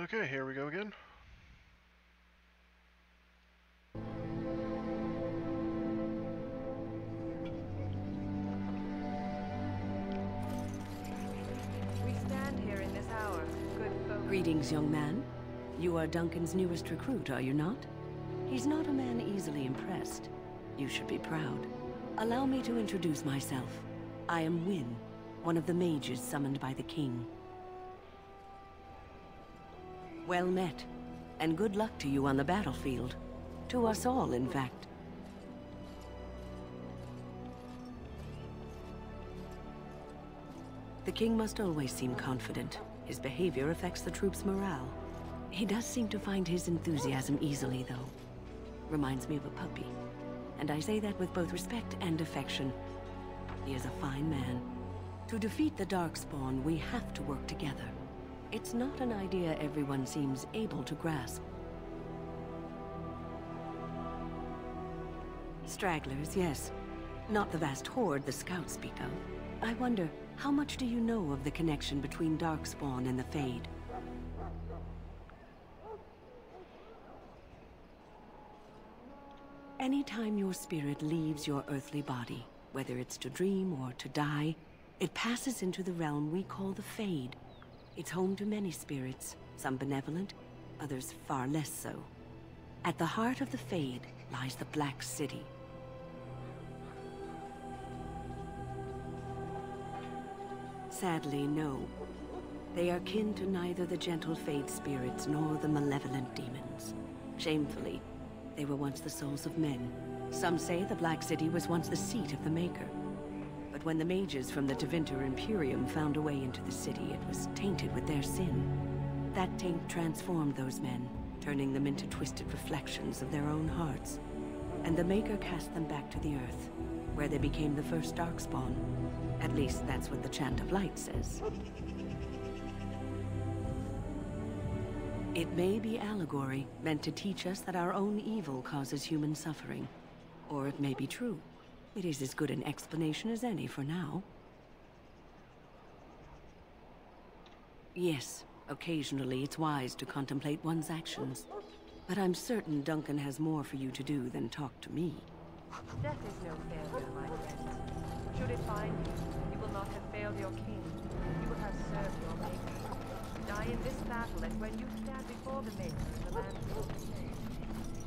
Okay, here we go again. We stand here in this hour, good folk. Greetings, young man. You are Duncan's newest recruit, are you not? He's not a man easily impressed. You should be proud. Allow me to introduce myself. I am Wynne, one of the mages summoned by the king. Well met, and good luck to you on the battlefield. To us all, in fact. The king must always seem confident. His behavior affects the troops' morale. He does seem to find his enthusiasm easily, though. Reminds me of a puppy. And I say that with both respect and affection. He is a fine man. To defeat the Darkspawn, we have to work together. It's not an idea everyone seems able to grasp. Stragglers, yes. Not the vast horde the scouts speak of. I wonder, how much do you know of the connection between Darkspawn and the Fade? Anytime your spirit leaves your earthly body, whether it's to dream or to die, it passes into the realm we call the Fade. It's home to many spirits, some benevolent, others far less so. At the heart of the Fade lies the Black City. Sadly, no. They are kin to neither the gentle Fade spirits nor the malevolent demons. Shamefully, they were once the souls of men. Some say the Black City was once the seat of the Maker. But when the mages from the Tevinter Imperium found a way into the city, it was tainted with their sin. That taint transformed those men, turning them into twisted reflections of their own hearts. And the Maker cast them back to the Earth, where they became the first Darkspawn. At least that's what the Chant of Light says. It may be allegory, meant to teach us that our own evil causes human suffering. Or it may be true. It is as good an explanation as any for now. Yes, occasionally it's wise to contemplate one's actions. But I'm certain Duncan has more for you to do than talk to me. Death is no failure, my friend. Should it find you, you will not have failed your king. You will have served your maker. Die in this battle, and when you stand before the maker in the land of the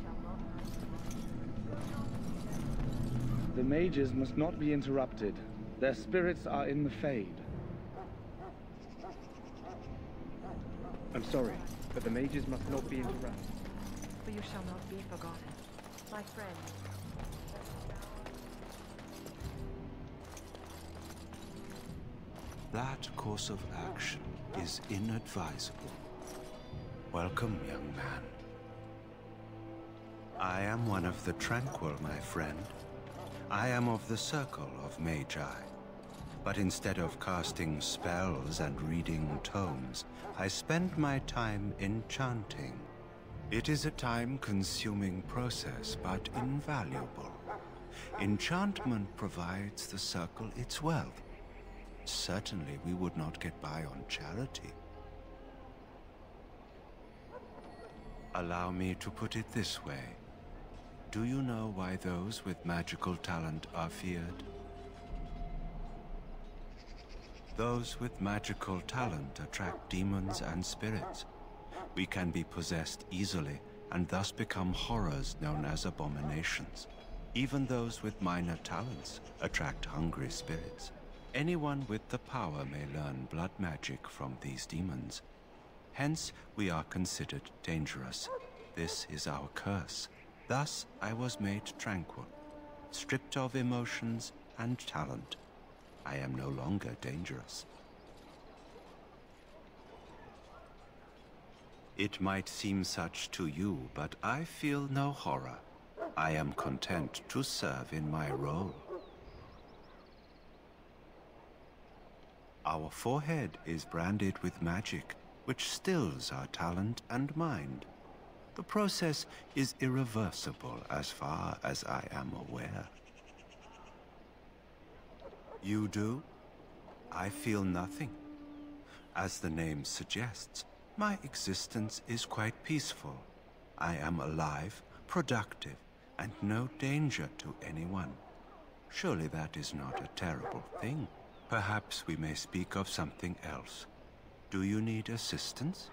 shall not The mages must not be interrupted. Their spirits are in the Fade. I'm sorry, but the mages must not be interrupted. For you shall not be forgotten, my friend. That course of action is inadvisable. Welcome, young man. I am one of the Tranquil, my friend. I am of the Circle of Magi. But instead of casting spells and reading tomes, I spend my time enchanting. It is a time-consuming process, but invaluable. Enchantment provides the Circle its wealth. Certainly we would not get by on charity. Allow me to put it this way. Do you know why those with magical talent are feared? Those with magical talent attract demons and spirits. We can be possessed easily and thus become horrors known as abominations. Even those with minor talents attract hungry spirits. Anyone with the power may learn blood magic from these demons. Hence, we are considered dangerous. This is our curse. Thus, I was made tranquil, stripped of emotions and talent. I am no longer dangerous. It might seem such to you, but I feel no horror. I am content to serve in my role. Our forehead is branded with magic, which stills our talent and mind. The process is irreversible as far as I am aware. You do? I feel nothing. As the name suggests, My existence is quite peaceful. I am alive, productive, and no danger to anyone. Surely that is not a terrible thing. Perhaps we may speak of something else. Do you need assistance?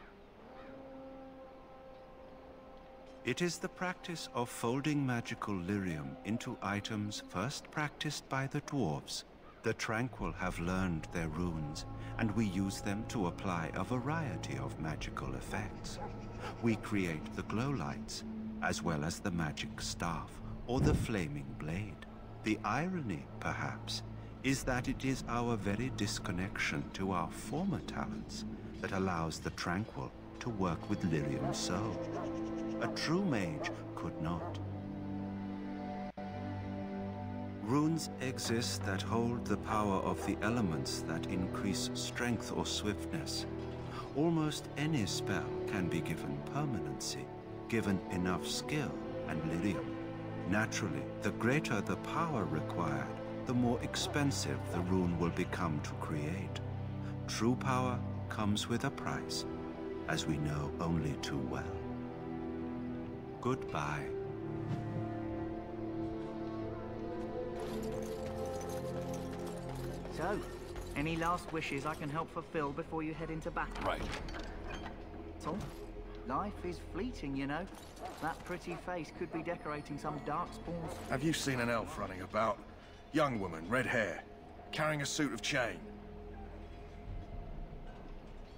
It is the practice of folding magical lyrium into items first practiced by the dwarves. The Tranquil have learned their runes, and we use them to apply a variety of magical effects. We create the glow lights, as well as the magic staff or the flaming blade. The irony, perhaps, is that it is our very disconnection to our former talents that allows the Tranquil to work with lyrium so. A true mage could not. Runes exist that hold the power of the elements that increase strength or swiftness. Almost any spell can be given permanency, given enough skill and lyrium. Naturally, the greater the power required, the more expensive the rune will become to create. True power comes with a price, as we know only too well. Goodbye. So, any last wishes I can help fulfill before you head into battle? Right. Tom, life is fleeting, you know. That pretty face could be decorating some darkspawn's... Have you seen an elf running about? Young woman, red hair, carrying a suit of chain.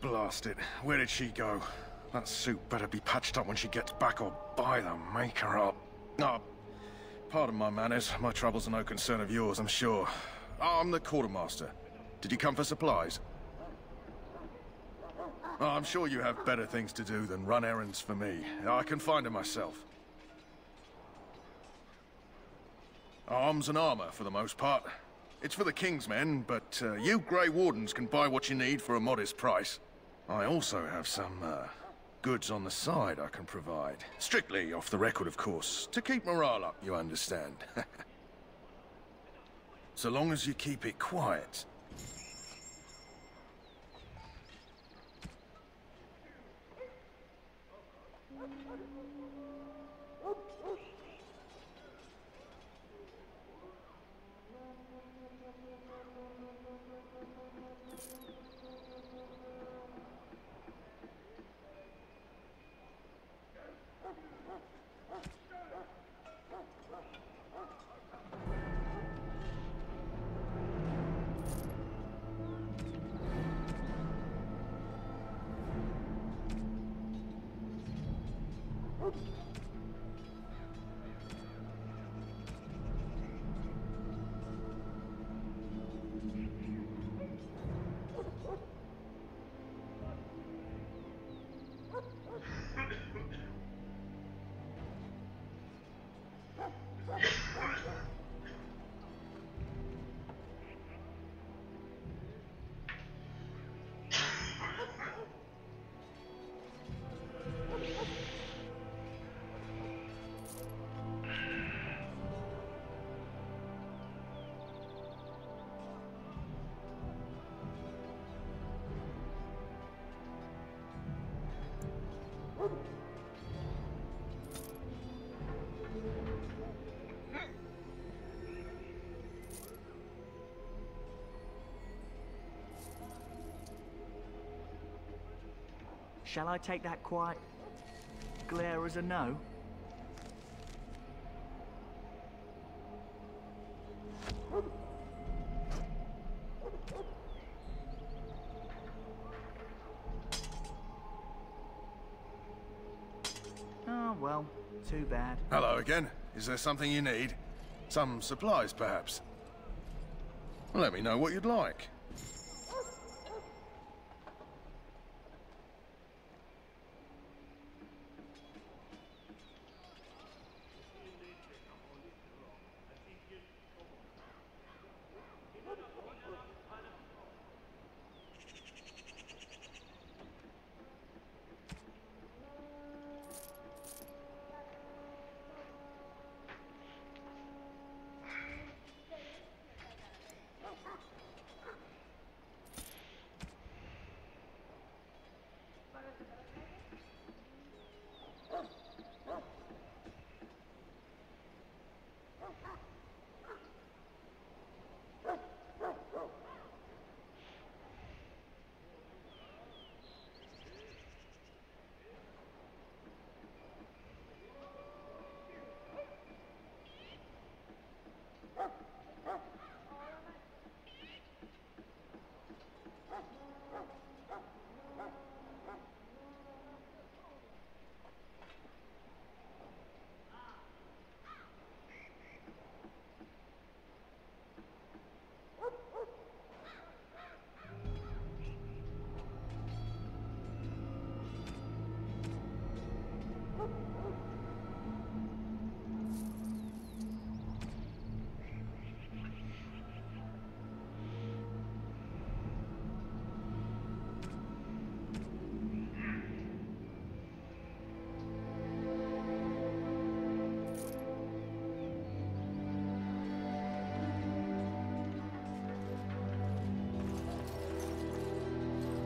Blast it. Where did she go? That suit better be patched up when she gets back, or by the maker up. Oh, pardon my manners. My troubles are no concern of yours, I'm sure. Oh, I'm the quartermaster. Did you come for supplies? Oh, I'm sure you have better things to do than run errands for me. I can find her myself. Arms and armor, for the most part. It's for the King's men, but you Grey Wardens can buy what you need for a modest price. I also have some, goods on the side I can provide. Strictly off the record, of course. To keep morale up, you understand. So long as you keep it quiet. Shall I take that quiet glare as a no? Oh, well, too bad. Hello again. Is there something you need? Some supplies, perhaps? Let me know what you'd like.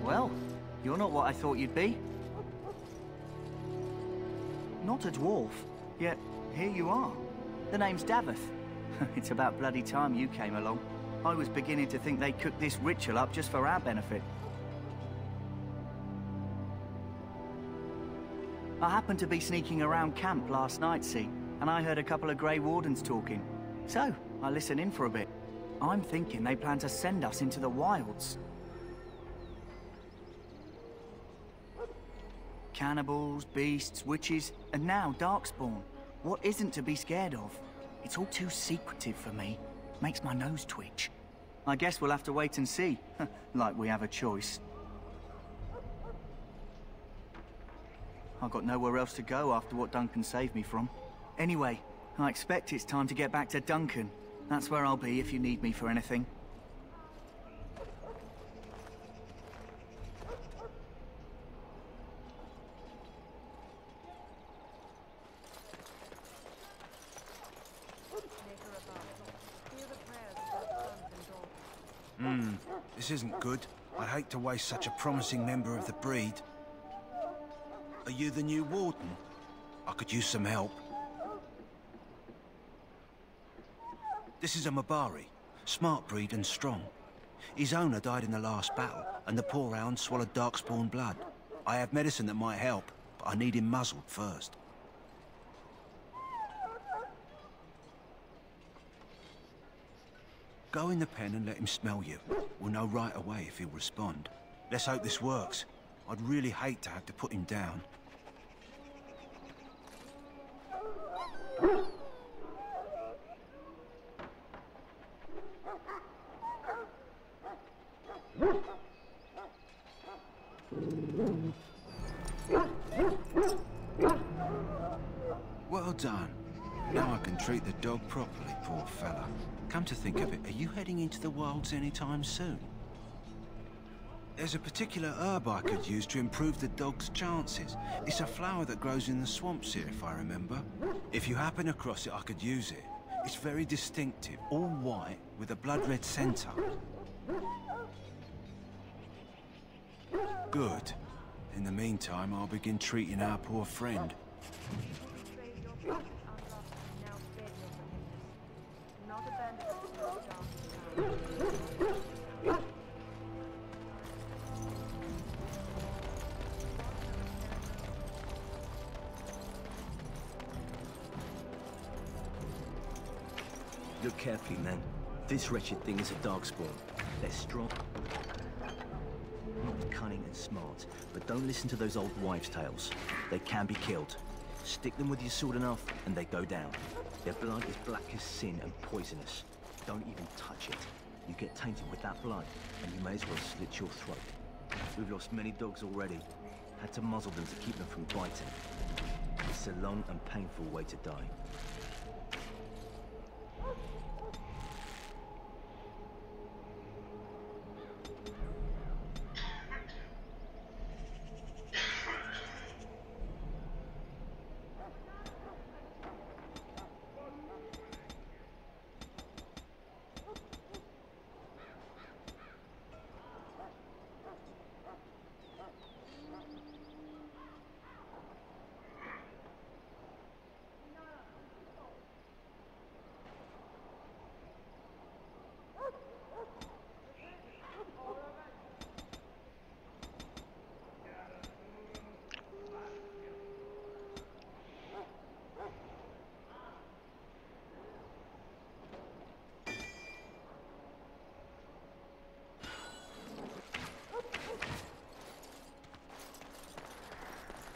Well, you're not what I thought you'd be. Not a dwarf, yet here you are. The name's Davith. It's about bloody time you came along. I was beginning to think they cooked this ritual up just for our benefit. I happened to be sneaking around camp last night, see, and I heard a couple of Grey Wardens talking. So, I listened in for a bit. I'm thinking they plan to send us into the wilds. Cannibals, beasts, witches, and now Darkspawn. What isn't to be scared of? It's all too secretive for me. Makes my nose twitch. I guess we'll have to wait and see. Like we have a choice. I've got nowhere else to go after what Duncan saved me from. Anyway, I expect it's time to get back to Duncan. That's where I'll be if you need me for anything. This isn't good. I'd hate to waste such a promising member of the breed. Are you the new warden? I could use some help. This is a Mabari. Smart breed and strong. His owner died in the last battle, and the poor hound swallowed Darkspawn blood. I have medicine that might help, but I need him muzzled first. Go in the pen and let him smell you. We'll know right away if he'll respond. Let's hope this works. I'd really hate to have to put him down. Well done. Now I can treat the dog properly, poor fella. Come to think of it, are you heading into the wilds anytime soon? There's a particular herb I could use to improve the dog's chances. It's a flower that grows in the swamps here, if I remember. If you happen across it, I could use it. It's very distinctive, all white, with a blood-red centre. Good. In the meantime, I'll begin treating our poor friend. Look carefully, man. This wretched thing is a Darkspawn. They're strong, not cunning and smart, but don't listen to those old wives' tales. They can be killed. Stick them with your sword enough, and they go down. Their blood is black as sin and poisonous. Don't even touch it. You get tainted with that blood, and you may as well slit your throat. We've lost many dogs already. Had to muzzle them to keep them from biting. It's a long and painful way to die.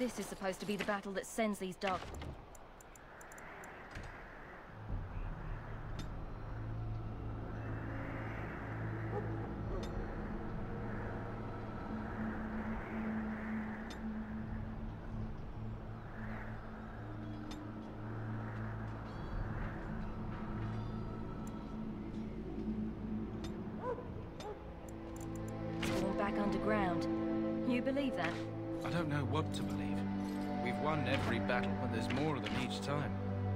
This is supposed to be the battle that sends these dark... Spawn back underground. You believe that? I don't know what to believe. We've won every battle, but there's more of them each time.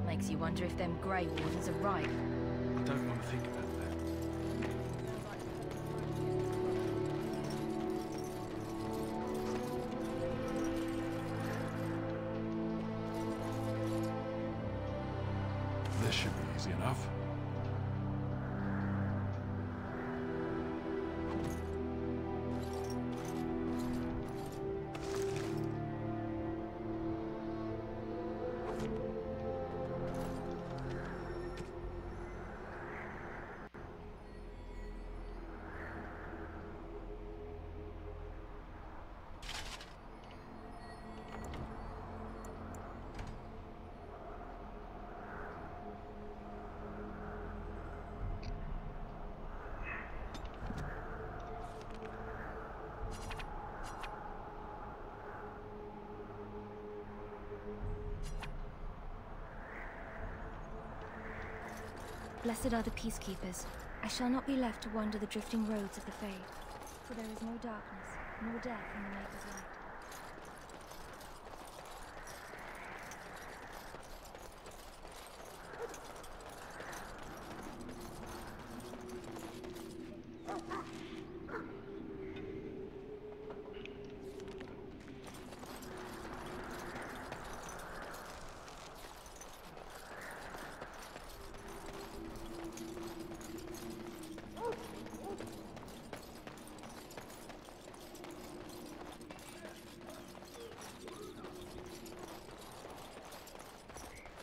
Makes you wonder if them Grey Wardens are right. I don't want to think about that. This should be easy enough. Blessed are the peacekeepers. I shall not be left to wander the drifting roads of the Fade, for there is no darkness, nor death in the Maker's light.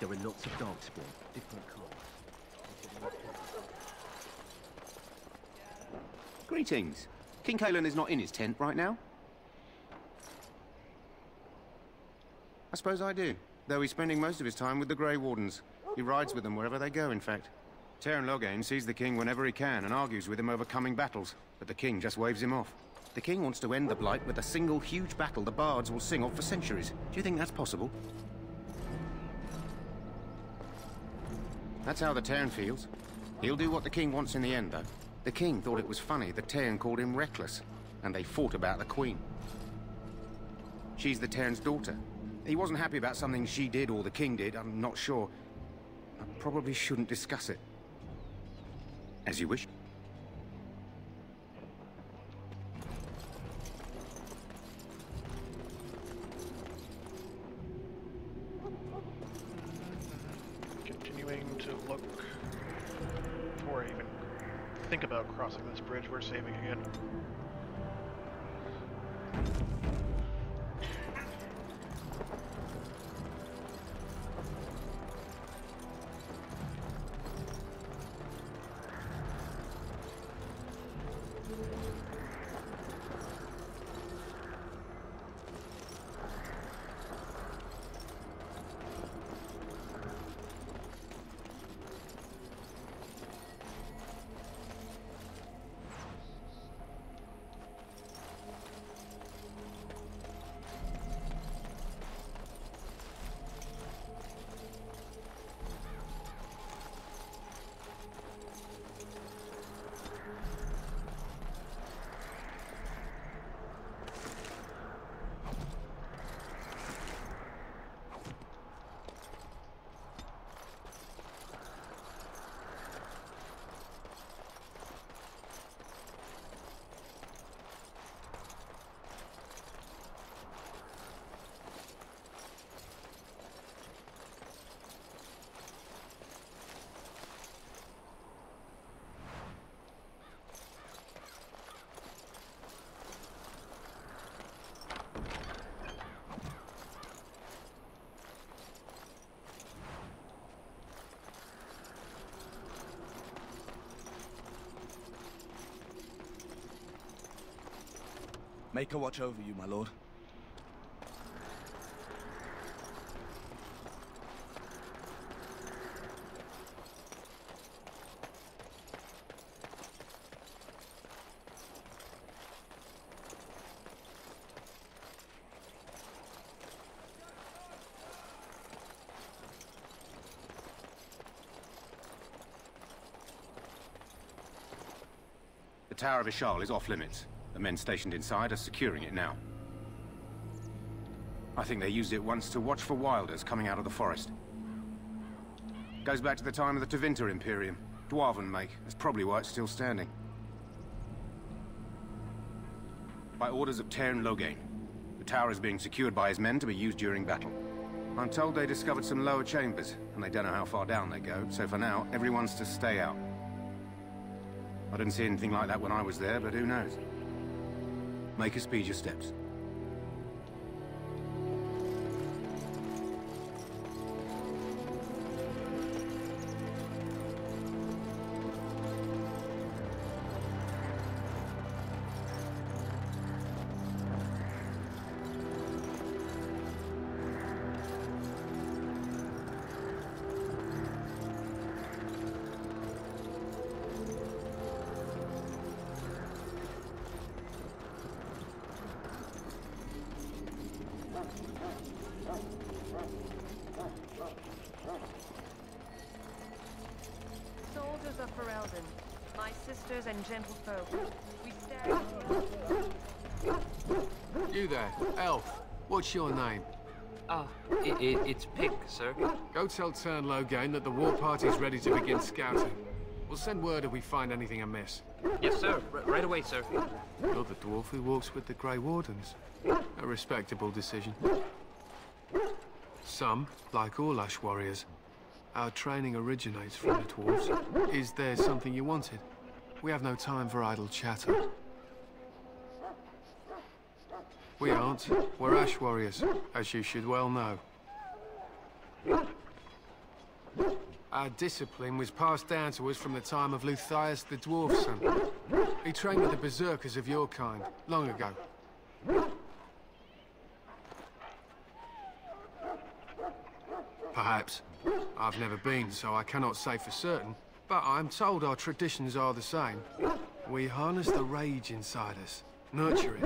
There are lots of darkspawn, different colours. Greetings. King Kalen is not in his tent right now? I suppose I do, though he's spending most of his time with the Grey Wardens. He rides with them wherever they go, in fact. Teyrn Loghain sees the king whenever he can and argues with him over coming battles, but the king just waves him off. The king wants to end the Blight with a single huge battle the bards will sing of for centuries. Do you think that's possible? That's how the Teyrn feels. He'll do what the king wants in the end, though. The king thought it was funny the Teyrn called him reckless, and they fought about the queen. She's the Teyrn's daughter. He wasn't happy about something she did or the king did, I'm not sure. I probably shouldn't discuss it. As you wish. Continuing to look before I even think about crossing this bridge, we're saving again. Maker watch over you, my lord. The Tower of Ishal is off limits. The men stationed inside are securing it now. I think they used it once to watch for wilders coming out of the forest. Goes back to the time of the Tevinter Imperium. Dwarven make. That's probably why it's still standing. By orders of Teyrn Loghain. The tower is being secured by his men to be used during battle. I'm told they discovered some lower chambers, and they don't know how far down they go, so for now, everyone's to stay out. I didn't see anything like that when I was there, but who knows? Make us speed your steps. Soldiers of Ferelden, my sisters and gentlefolk, we stand here. You there, elf. What's your name? It's Pick, sir. Go tell Teyrn Loghain that the war party's ready to begin scouting. We'll send word if we find anything amiss. Yes, sir. Right away, sir. You're the dwarf who walks with the Grey Wardens. A respectable decision. Some, like all Ash warriors, our training originates from the dwarves. Is there something you wanted? We have no time for idle chatter. We aren't. We're Ash warriors, as you should well know. Our discipline was passed down to us from the time of Luthias the Dwarf's son. He trained with the berserkers of your kind, long ago. Perhaps. I've never been, so I cannot say for certain, but I'm told our traditions are the same. We harness the rage inside us, nurture it,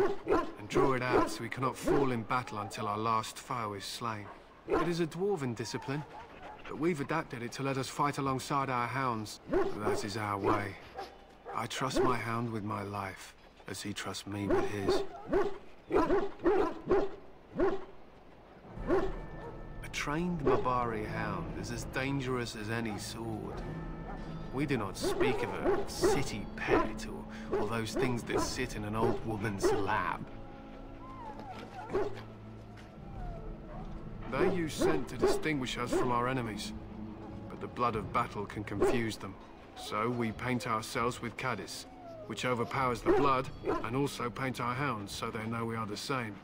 and draw it out so we cannot fall in battle until our last foe is slain. It is a dwarven discipline, but we've adapted it to let us fight alongside our hounds. That is our way. I trust my hound with my life, as he trusts me with his. A trained Mabari hound is as dangerous as any sword. We do not speak of a city pet or those things that sit in an old woman's lap. They use scent to distinguish us from our enemies, but the blood of battle can confuse them. So we paint ourselves with Caddis, which overpowers the blood, and also paint our hounds so they know we are the same.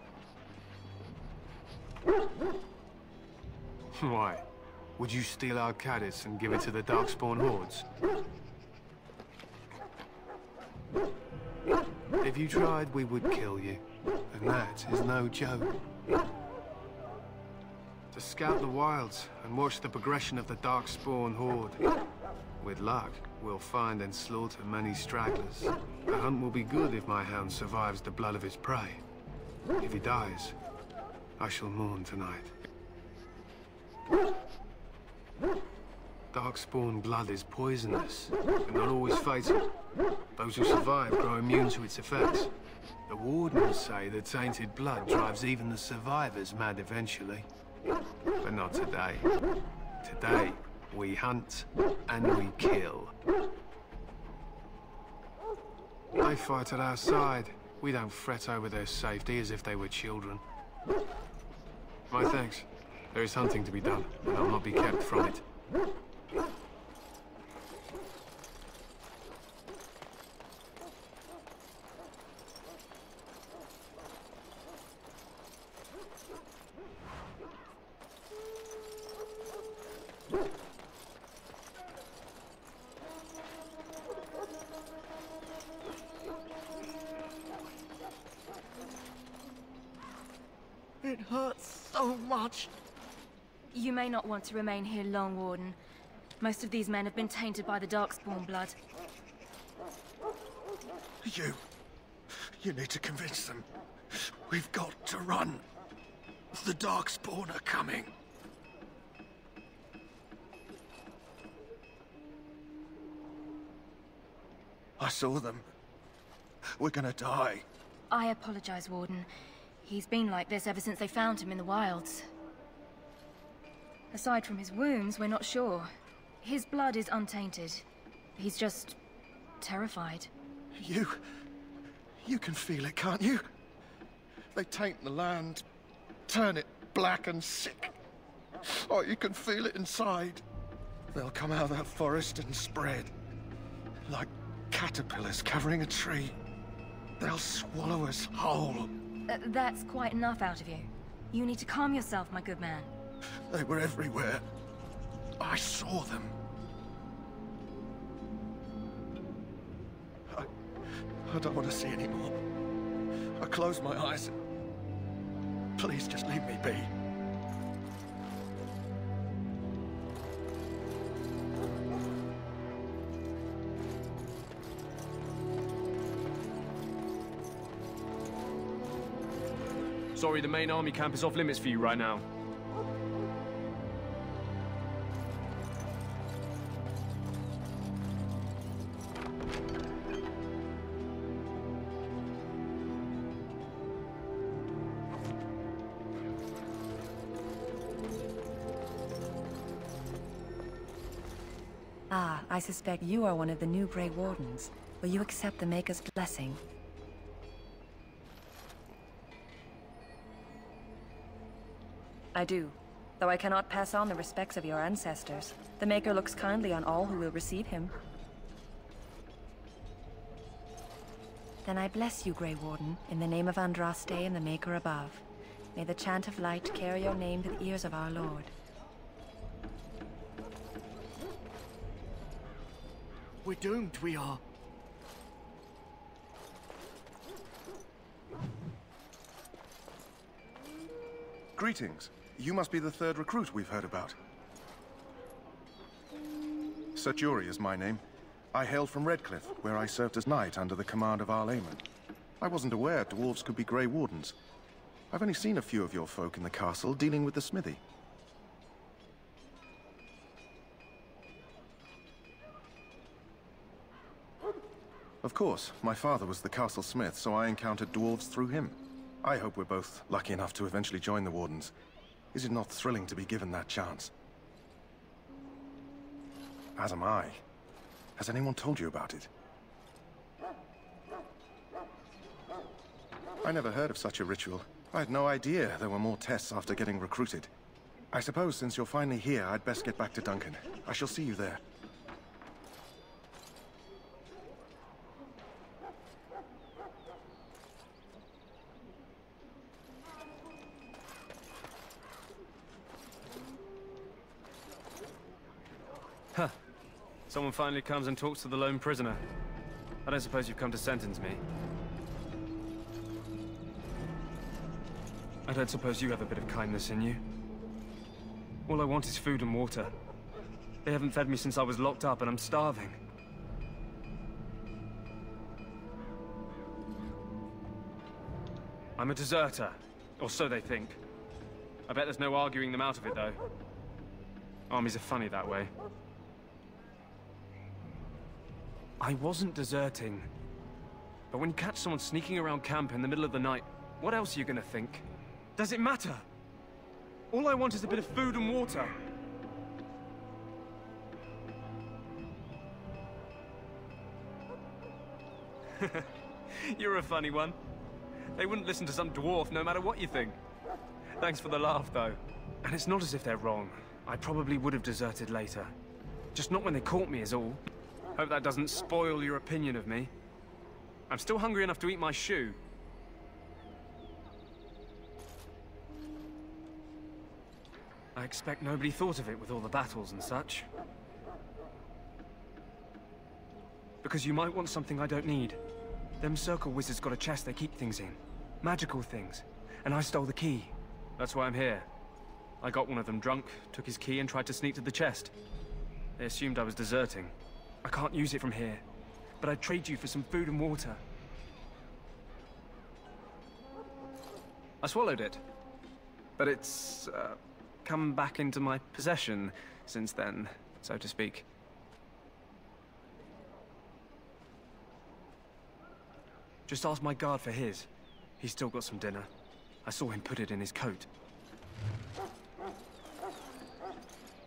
Why? Would you steal our Caddis and give it to the Darkspawn hordes? If you tried, we would kill you, and that is no joke. To scout the wilds and watch the progression of the Darkspawn horde. With luck, we'll find and slaughter many stragglers. The hunt will be good if my hound survives the blood of his prey. If he dies, I shall mourn tonight. Darkspawn blood is poisonous, but not always fatal. Those who survive grow immune to its effects. The wardens say that tainted blood drives even the survivors mad eventually. But not today. Today, we hunt and we kill. They fight at our side. We don't fret over their safety as if they were children. My thanks. There is hunting to be done, and I'll not be kept from it. It hurts so much. You may not want to remain here long, Warden. Most of these men have been tainted by the Darkspawn blood. You need to convince them. We've got to run. The Darkspawn are coming. I saw them We're gonna die. I apologize, Warden. He's been like this ever since they found him in the wilds. Aside from his wounds, we're not sure. His blood is untainted. He's just terrified. You can feel it, can't you? They taint the land, turn it black and sick. Oh, you can feel it inside. They'll come out of that forest and spread. Like caterpillars covering a tree. They'll swallow us whole. That's quite enough out of you. You need to calm yourself, my good man. They were everywhere. I saw them. I don't want to see anymore. I close my eyes. Please just leave me be. Sorry, the main army camp is off limits for you right now. Ah, I suspect you are one of the new Grey Wardens. Will you accept the Maker's blessing? I do, though I cannot pass on the respects of your ancestors. The Maker looks kindly on all who will receive him. Then I bless you, Grey Warden, in the name of Andraste and the Maker above. May the chant of light carry your name to the ears of our Lord. We're doomed, we are. Greetings. You must be the third recruit we've heard about. Sir Jury is my name. I hail from Redcliffe, where I served as knight under the command of Arl Eamon. I wasn't aware dwarves could be Grey Wardens. I've only seen a few of your folk in the castle dealing with the smithy. Of course, my father was the castle smith, so I encountered dwarves through him. I hope we're both lucky enough to eventually join the Wardens. Is it not thrilling to be given that chance? As am I. Has anyone told you about it? I never heard of such a ritual. I had no idea there were more tests after getting recruited. I suppose since you're finally here, I'd best get back to Duncan. I shall see you there. Huh. Someone finally comes and talks to the lone prisoner. I don't suppose you've come to sentence me. I don't suppose you have a bit of kindness in you. All I want is food and water. They haven't fed me since I was locked up and I'm starving. I'm a deserter, or so they think. I bet there's no arguing them out of it, though. Armies are funny that way. I wasn't deserting. But when you catch someone sneaking around camp in the middle of the night, what else are you gonna think? Does it matter? All I want is a bit of food and water. You're a funny one. They wouldn't listen to some dwarf no matter what you think. Thanks for the laugh, though. And it's not as if they're wrong. I probably would have deserted later. Just not when they caught me is all. Hope that doesn't spoil your opinion of me. I'm still hungry enough to eat my shoe. I expect nobody thought of it with all the battles and such. Because you might want something I don't need. Them circle wizards got a chest they keep things in. Magical things. And I stole the key. That's why I'm here. I got one of them drunk, took his key and tried to sneak to the chest. They assumed I was deserting. I can't use it from here. But I'd trade you for some food and water. I swallowed it. But it's, come back into my possession since then, so to speak. Just ask my guard for his. He's still got some dinner. I saw him put it in his coat.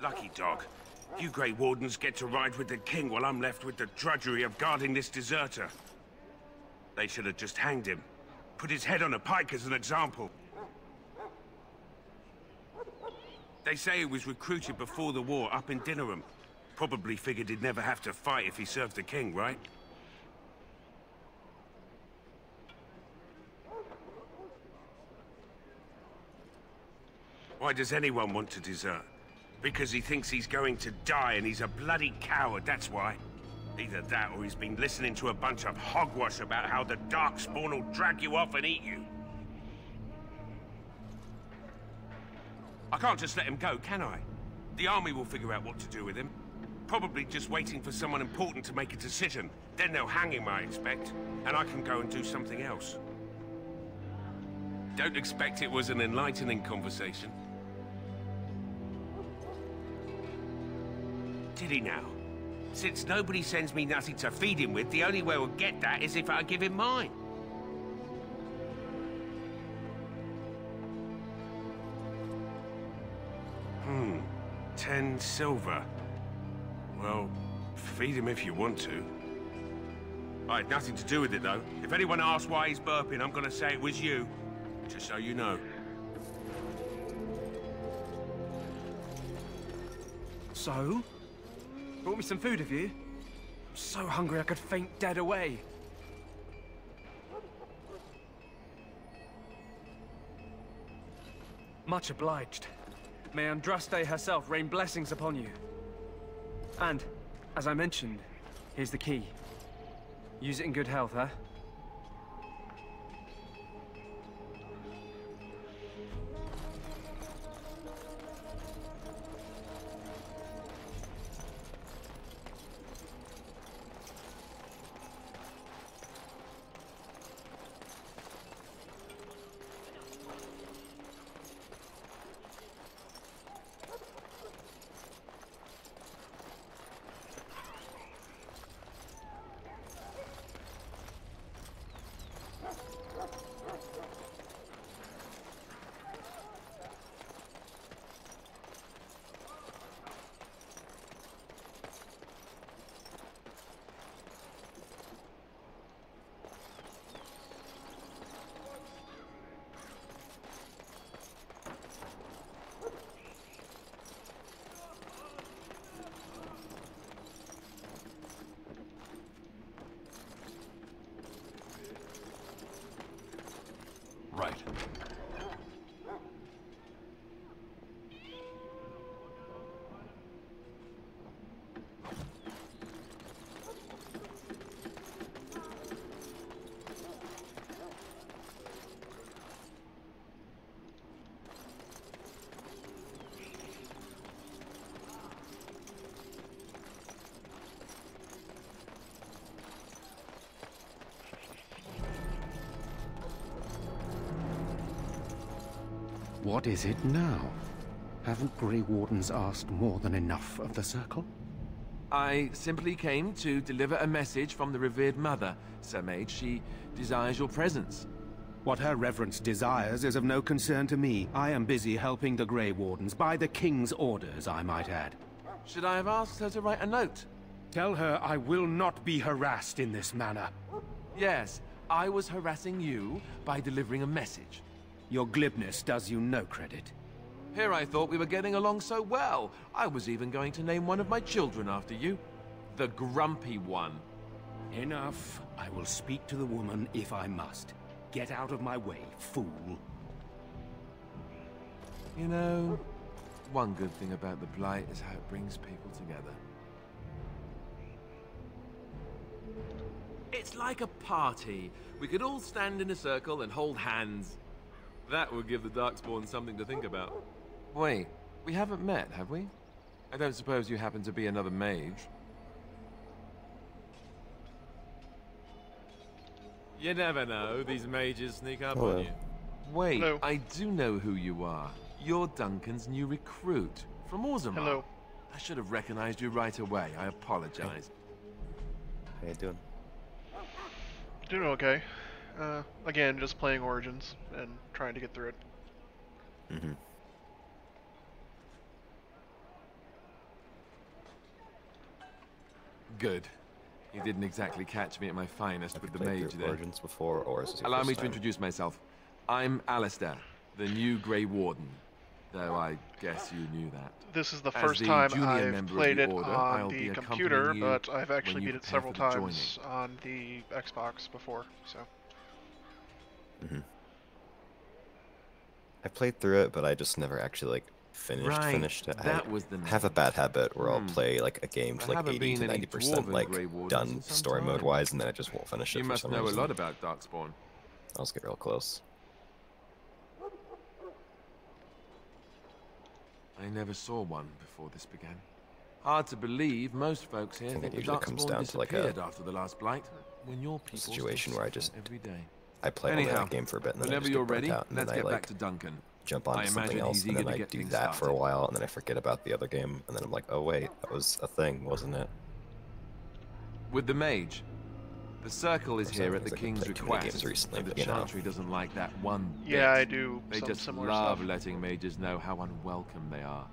Lucky dog. You Grey Wardens get to ride with the king while I'm left with the drudgery of guarding this deserter. They should have just hanged him. Put his head on a pike as an example. They say he was recruited before the war up in Dinnerham. Probably figured he'd never have to fight if he served the king, right? Why does anyone want to desert? Because he thinks he's going to die and he's a bloody coward, that's why. Either that or he's been listening to a bunch of hogwash about how the Darkspawn will drag you off and eat you. I can't just let him go, can I? The army will figure out what to do with him. Probably just waiting for someone important to make a decision. Then they'll hang him, I expect. And I can go and do something else. Don't expect it was an enlightening conversation. Did he now? Since nobody sends me nothing to feed him with, the only way we'll get that is if I give him mine. Hmm. 10 silver. Well, feed him if you want to. I had nothing to do with it, though. If anyone asks why he's burping, I'm gonna say it was you. Just so you know. So? Brought me some food, have you? I'm so hungry I could faint dead away. Much obliged. May Andraste herself rain blessings upon you. And, as I mentioned, here's the key. Use it in good health, huh? Right. What is it now? Haven't Grey Wardens asked more than enough of the Circle? I simply came to deliver a message from the revered mother, Sir Mage. She desires your presence. What her reverence desires is of no concern to me. I am busy helping the Grey Wardens, by the King's orders, I might add. Should I have asked her to write a note? Tell her I will not be harassed in this manner. Yes, I was harassing you by delivering a message. Your glibness does you no credit. Here I thought we were getting along so well. I was even going to name one of my children after you. The Grumpy One. Enough. I will speak to the woman if I must. Get out of my way, fool. You know, one good thing about the Blight is how it brings people together. It's like a party. We could all stand in a circle and hold hands. That would give the Darkspawn something to think about. Wait, we haven't met, have we? I don't suppose you happen to be another mage? You never know, these mages sneak up on you. Wait, hello. I do know who you are. You're Duncan's new recruit, from Orzammar. Hello. I should have recognized you right away. I apologize. How you doing? Doing okay. Again, just playing Origins and trying to get through it. Mm-hmm. Good. You didn't exactly catch me at my finest with the mage there. Origins before, or is this your Allow first me to time? introduce myself. I'm Alistair, the new Grey Warden. Though I guess you knew that. This is the As first the time junior I've member of played the it Order, on I'll the be computer, accompanying you but I've actually when you beat it prepare several for the times on the Xbox before, so. Mm-hmm. I played through it, but I just never actually like finished it. That was the I have a bad habit where I'll play like a game to I like haven't 80 to been any 90% dwarven like Grey Wardens done in some story time. mode wise, and then I just won't finish it You for must some know reason. a lot about Darkspawn. I'll just get real close. I never saw one before this began. Hard to believe, most folks here I think think it the usually comes Darkspawn down to like disappeared a after the last blight. When your people situation where I just every day. I play only Anyhow, that game for a bit, and then I whenever just you're get burnt ready, out, and let's then I get like back to Duncan. jump onto I something imagine else, he's and eager then to I get do things that for a started. while, and then I forget about the other game, and then I'm like, oh wait, that was a thing, wasn't it? With the mage, the circle is Or so, here at the because I've king's played too many request, games recently, and the but, you know. Chantry doesn't like that one bit. Yeah, I do They some just similar love stuff. letting mages know how unwelcome they are,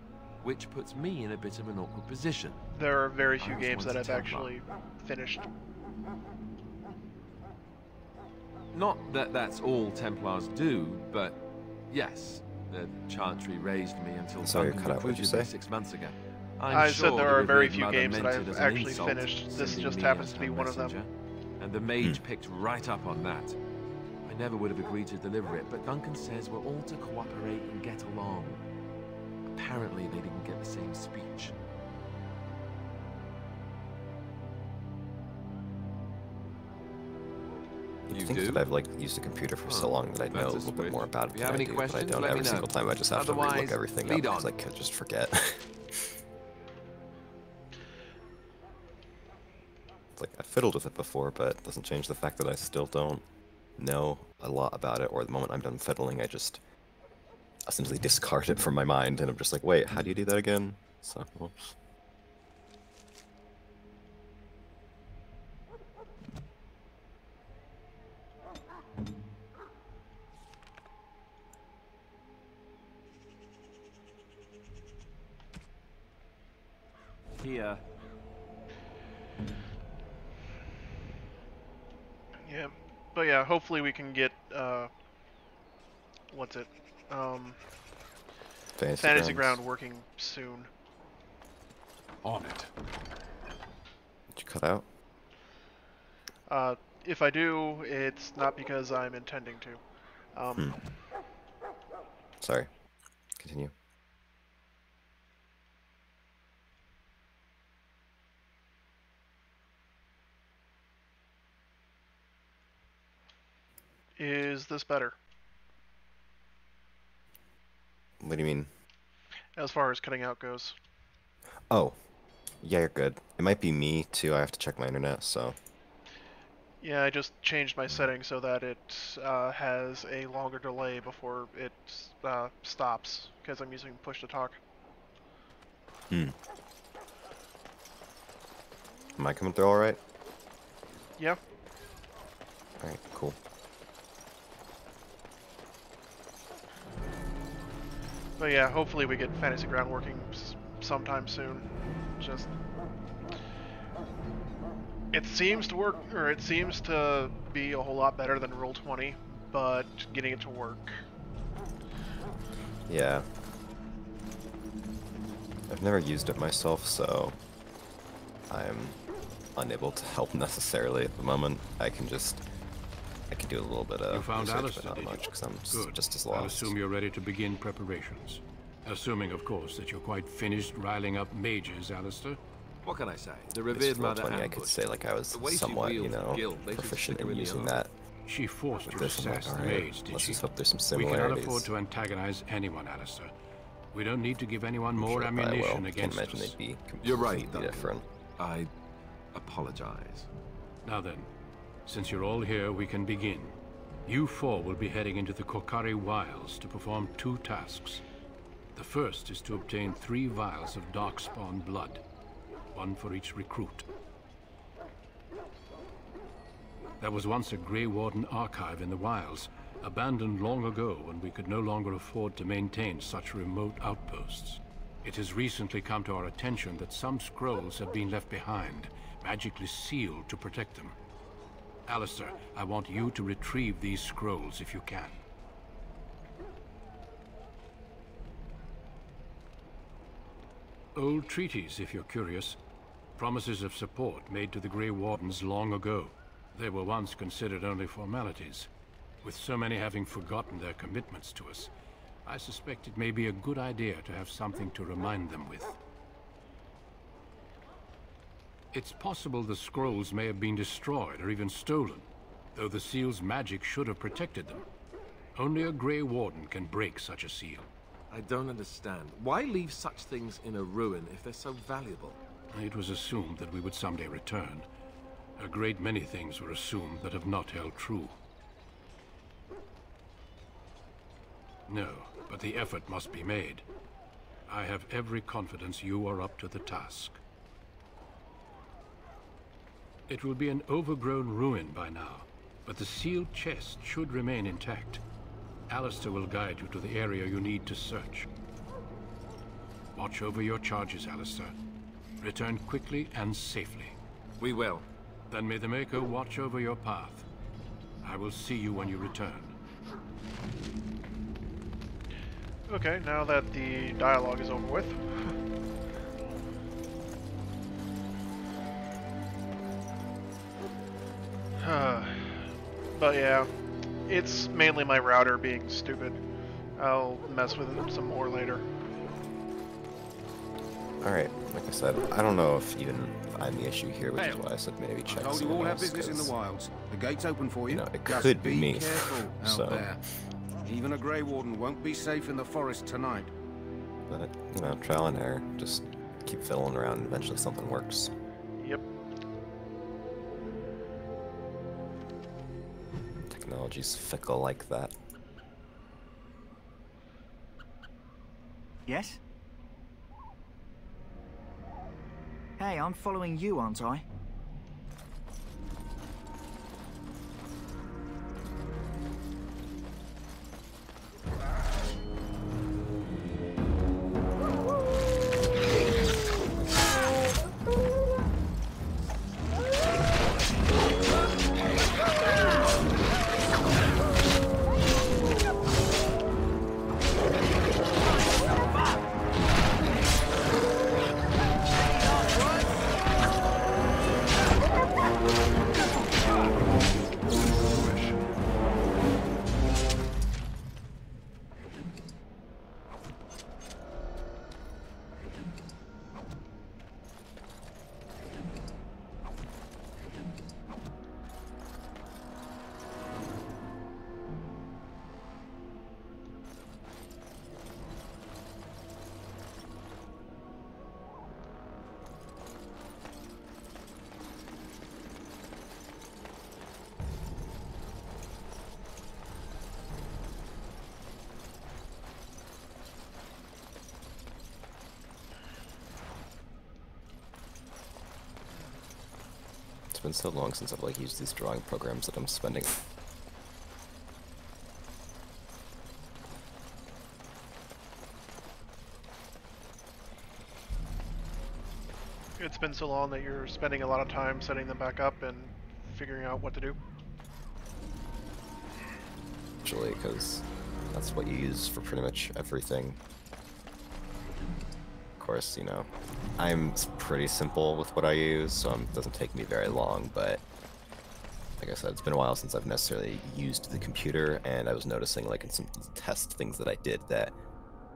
which puts me in a bit of an awkward position. There are very I few was games once that a I've Templar. actually finished. Not that that's all Templars do, but yes, the Chantry raised me until Sorry, Duncan cut out, what'd you recruited me say? 6 months ago. I'm I sure said there the are very revered few mother games that meant it I've as an actually insult, finished. This sending just me happens as to be her one of them. messenger, and the mage picked right up on that. I never would have agreed to deliver it, but Duncan says we're all to cooperate and get along. Apparently they didn't get the same speech. You'd think that I've like used a computer for so long that I'd know a little bit more about it If you than have I any do, but I questions, don't. let me Every know. single time I just have to Otherwise, relook everything up lead because on. I could just forget. It's like I fiddled with it before, but it doesn't change the fact that I still don't know a lot about it, or the moment I'm done fiddling, I just essentially discard it from my mind, and I'm just like, wait, how do you do that again? So, whoops. Here. Yeah, but yeah, hopefully we can get, what's it? Fantasy Ground working soon. On it. Did you cut out? If I do, it's not because I'm intending to. Sorry. Continue. Is this better? What do you mean? As far as cutting out goes. Oh. Yeah, you're good. It might be me, too. I have to check my internet, so... Yeah, I just changed my settings so that it has a longer delay before it stops, because I'm using push-to-talk. Am I coming through alright? Yeah. Alright, cool. But yeah, hopefully we get Fantasy Ground working sometime soon. Just... It seems to work, or it seems to be a whole lot better than Roll20, but getting it to work. Yeah. I've never used it myself, so I'm unable to help necessarily at the moment. I can do a little bit of You found research, Alistair, but not did much, you? because I'm Good. just as I'll lost. assume you're ready to begin preparations. Assuming, of course, that you're quite finished riling up mages, Alistair. What can I say? The At least revered for mother Roll20, I could ambushed. say like I was The way she somewhat, you wields the know, guild, they should proficient stick her in in the using arm. that. She forced you to This, I'm like, sass the alright, maids, did let's she? just hope there's some We similarities. cannot afford to antagonize anyone, Alistair. We don't need to give anyone I'm more sure I will. ammunition Can't against imagine us. they'd be You're right, completely Duncan. different. I apologize. Now then, since you're all here, we can begin. You four will be heading into the Kokari Wilds to perform 2 tasks. The first is to obtain 3 vials of Darkspawn blood, 1 for each recruit. There was once a Grey Warden archive in the wilds, abandoned long ago when we could no longer afford to maintain such remote outposts. It has recently come to our attention that some scrolls have been left behind, magically sealed to protect them. Alistair, I want you to retrieve these scrolls if you can. Old treaties, if you're curious. Promises of support made to the Grey Wardens long ago. They were once considered only formalities. With so many having forgotten their commitments to us, I suspect it may be a good idea to have something to remind them with. It's possible the scrolls may have been destroyed or even stolen, though the seal's magic should have protected them. Only a Grey Warden can break such a seal. I don't understand. Why leave such things in a ruin if they're so valuable? It was assumed that we would someday return. A great many things were assumed that have not held true. No, but the effort must be made. I have every confidence you are up to the task. It will be an overgrown ruin by now, but the sealed chest should remain intact. Alistair will guide you to the area you need to search. Watch over your charges, Alistair. Return quickly and safely. We will. Then may the Maker watch over your path. I will see you when you return. Okay, now that the dialogue is over with. But yeah, it's mainly my router being stupid. I'll mess with it some more later. Alright, like I said, I don't know if even I'm the issue here, which is why I said maybe check I told you all have business in the wilds. The gate's open for you. You know, it could be me. Careful out so. there. Even a Grey Warden won't be safe in the forest tonight. But, you know, trial and error. Just keep fiddling around and eventually something works. Yep. Technology's fickle like that. Yes? Hey, I'm following you, aren't I? It's been so long since I've like used these drawing programs that I'm spending. It's been so long that you're spending a lot of time setting them back up and figuring out what to do. Actually, because that's what you use for pretty much everything. Of course, you know, I'm pretty simple with what I use, so it doesn't take me very long, but like I said, it's been a while since I've necessarily used the computer, and I was noticing, like, in some test things that I did that,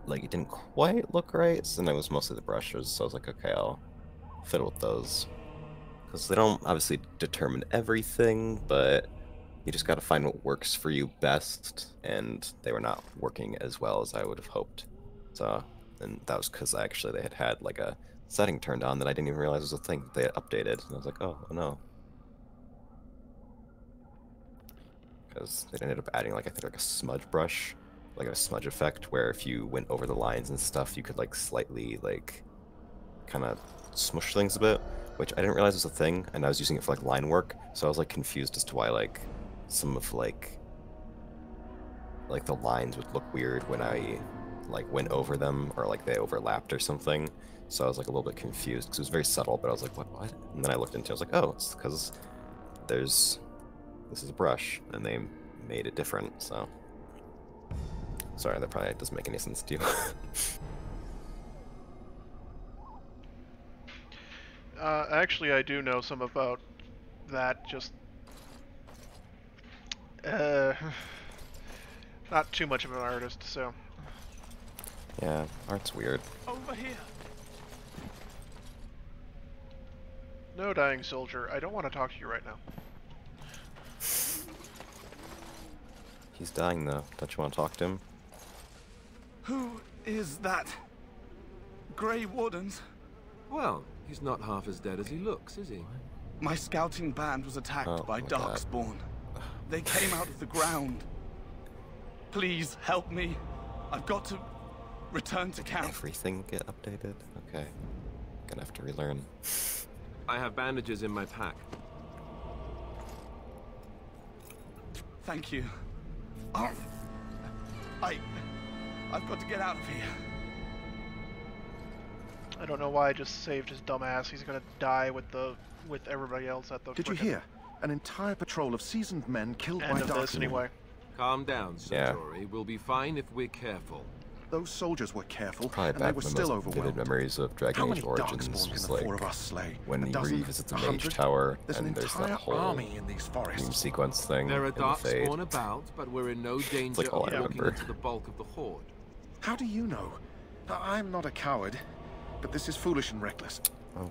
like, it didn't quite look right, and it was mostly the brushes, so I was like, okay, I'll fiddle with those. Because they don't obviously determine everything, but you just gotta find what works for you best, and they were not working as well as I would have hoped. So, and that was because they had had like a setting turned on that I didn't even realize was a thing they had updated, and I was like, oh no. Because they ended up adding, like, I think like a smudge brush, like a smudge effect, where if you went over the lines and stuff, you could like slightly like kind of smush things a bit, which I didn't realize was a thing, and I was using it for like line work, so I was like confused as to why like some of like the lines would look weird when I like went over them or like they overlapped or something. So I was like a little bit confused because it was very subtle, but I was like, what? And then I looked into it, I was like, oh, it's because this is a brush, and they made it different, so. Sorry, that probably doesn't make any sense to you. Actually, I do know some about that, just... not too much of an artist, so... Yeah, art's weird. Over here! No, dying soldier, I don't want to talk to you right now. He's dying though. Don't you want to talk to him? Who is that? Grey Wardens? Well, he's not half as dead as he looks, is he? My scouting band was attacked by Darkspawn. They came out of the ground. Please help me. I've got to return to camp. Everything get updated? Okay. Gonna have to relearn. I have bandages in my pack. Thank you. I've got to get out of here. I don't know why I just saved his dumb ass. He's gonna die with everybody else at the. Did you hear? An entire patrol of seasoned men killed by Darkspawn. Anyway. Calm down, Satori. We'll be fine if we're careful. Those soldiers were careful, Probably and they back were in the still most vivid overwhelmed. memories of Dragon Age Origins was like when you revisit the Mage Tower and there's that whole dream sequence thing. There are in the Darkspawn Fade. about, but we're in no danger like all of I walking remember. into the bulk of the Horde. How do you know? I'm not a coward, but this is foolish and reckless.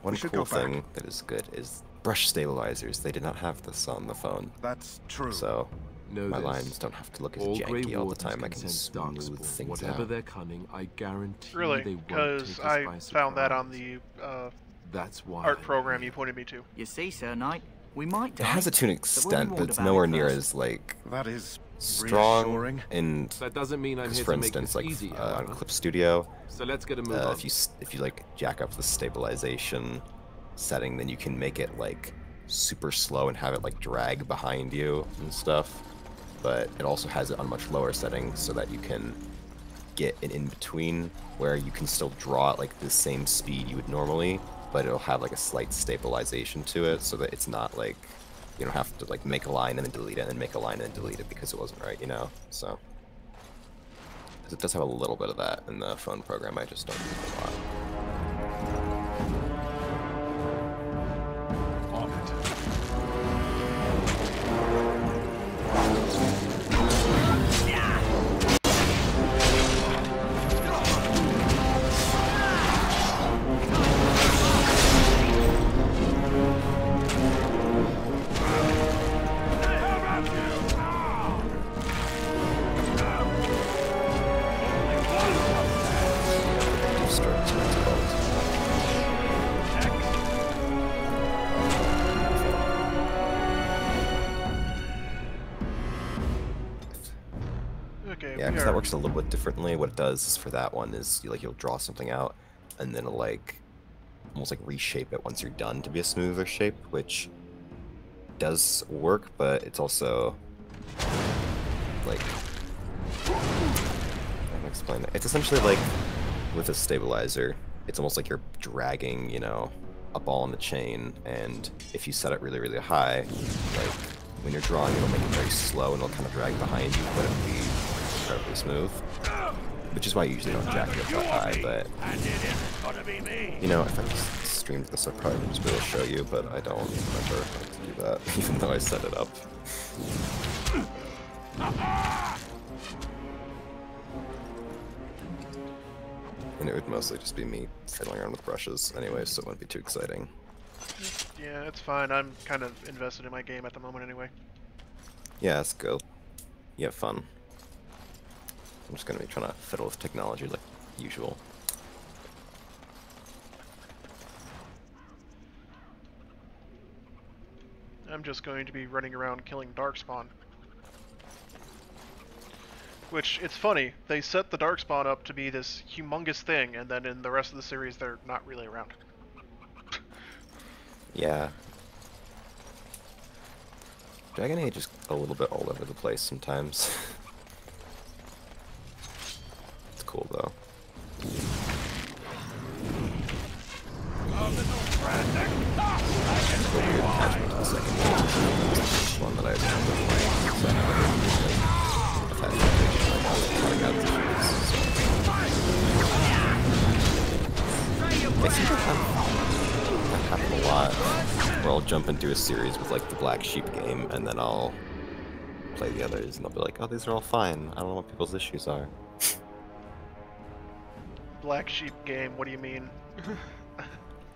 One We should cool go back. thing that is good is brush stabilizers. They did not have this on the phone. That's true. So Know my this. lines don't have to look as All Grey janky all the Wardens time. I can sense smooth Darkspawn. things Whatever out. they're cunning, I guarantee Really? they won't Because take us by I found that surprise. on the That's why art program you pointed me to. You see, Sir Knight, we might It die. has it to an but we'll be extent, but warned it's about nowhere it near first. as like That is strong reassuring. and. That doesn't mean I'm Because here for to make instance, this like easy, on however. Clip Studio, So let's get a move on. if you like jack up the stabilization setting, then you can make it like super slow and have it like drag behind you and stuff. But it also has it on much lower settings so that you can get an in-between where you can still draw at like the same speed you would normally, but it'll have like a slight stabilization to it so that it's not like you don't have to like make a line and then delete it and then make a line and then delete it because it wasn't right, you know? So 'cause it does have a little bit of that in the phone program, I just don't use it a lot. On it. Okay, Yeah, because that works a little bit differently. What it does is for that one is you'll draw something out, and then it'll like almost like reshape it once you're done to be a smoother shape, which does work, but it's also like I can explain it. It's essentially like with a stabilizer, it's almost like you're dragging, you know, a ball in the chain, and if you set it really, really high, like when you're drawing, it'll make it very slow and it'll kind of drag behind you, but it'll be incredibly smooth. Which is why I usually don't jack it up that high, but you know, if I just streamed this, I'd probably just be able to show you, but I don't remember how to do that, even though I set it up. And it would mostly just be me fiddling around with brushes anyway, so it wouldn't be too exciting. Yeah, it's fine. I'm kind of invested in my game at the moment anyway. Yeah, let's go. You have fun. I'm just gonna be trying to fiddle with technology like usual. I'm just going to be running around killing Darkspawn. Which, it's funny, they set the Darkspawn up to be this humongous thing, and then in the rest of the series they're not really around. Yeah. Dragon Age is a little bit all over the place sometimes. It's cool though. One that I remember playing. I've had coming out I see that happen a lot, where I'll jump into a series with like the Black Sheep game, and then I'll play the others, and I'll be like, oh, these are all fine. I don't know what people's issues are. Black Sheep game, what do you mean?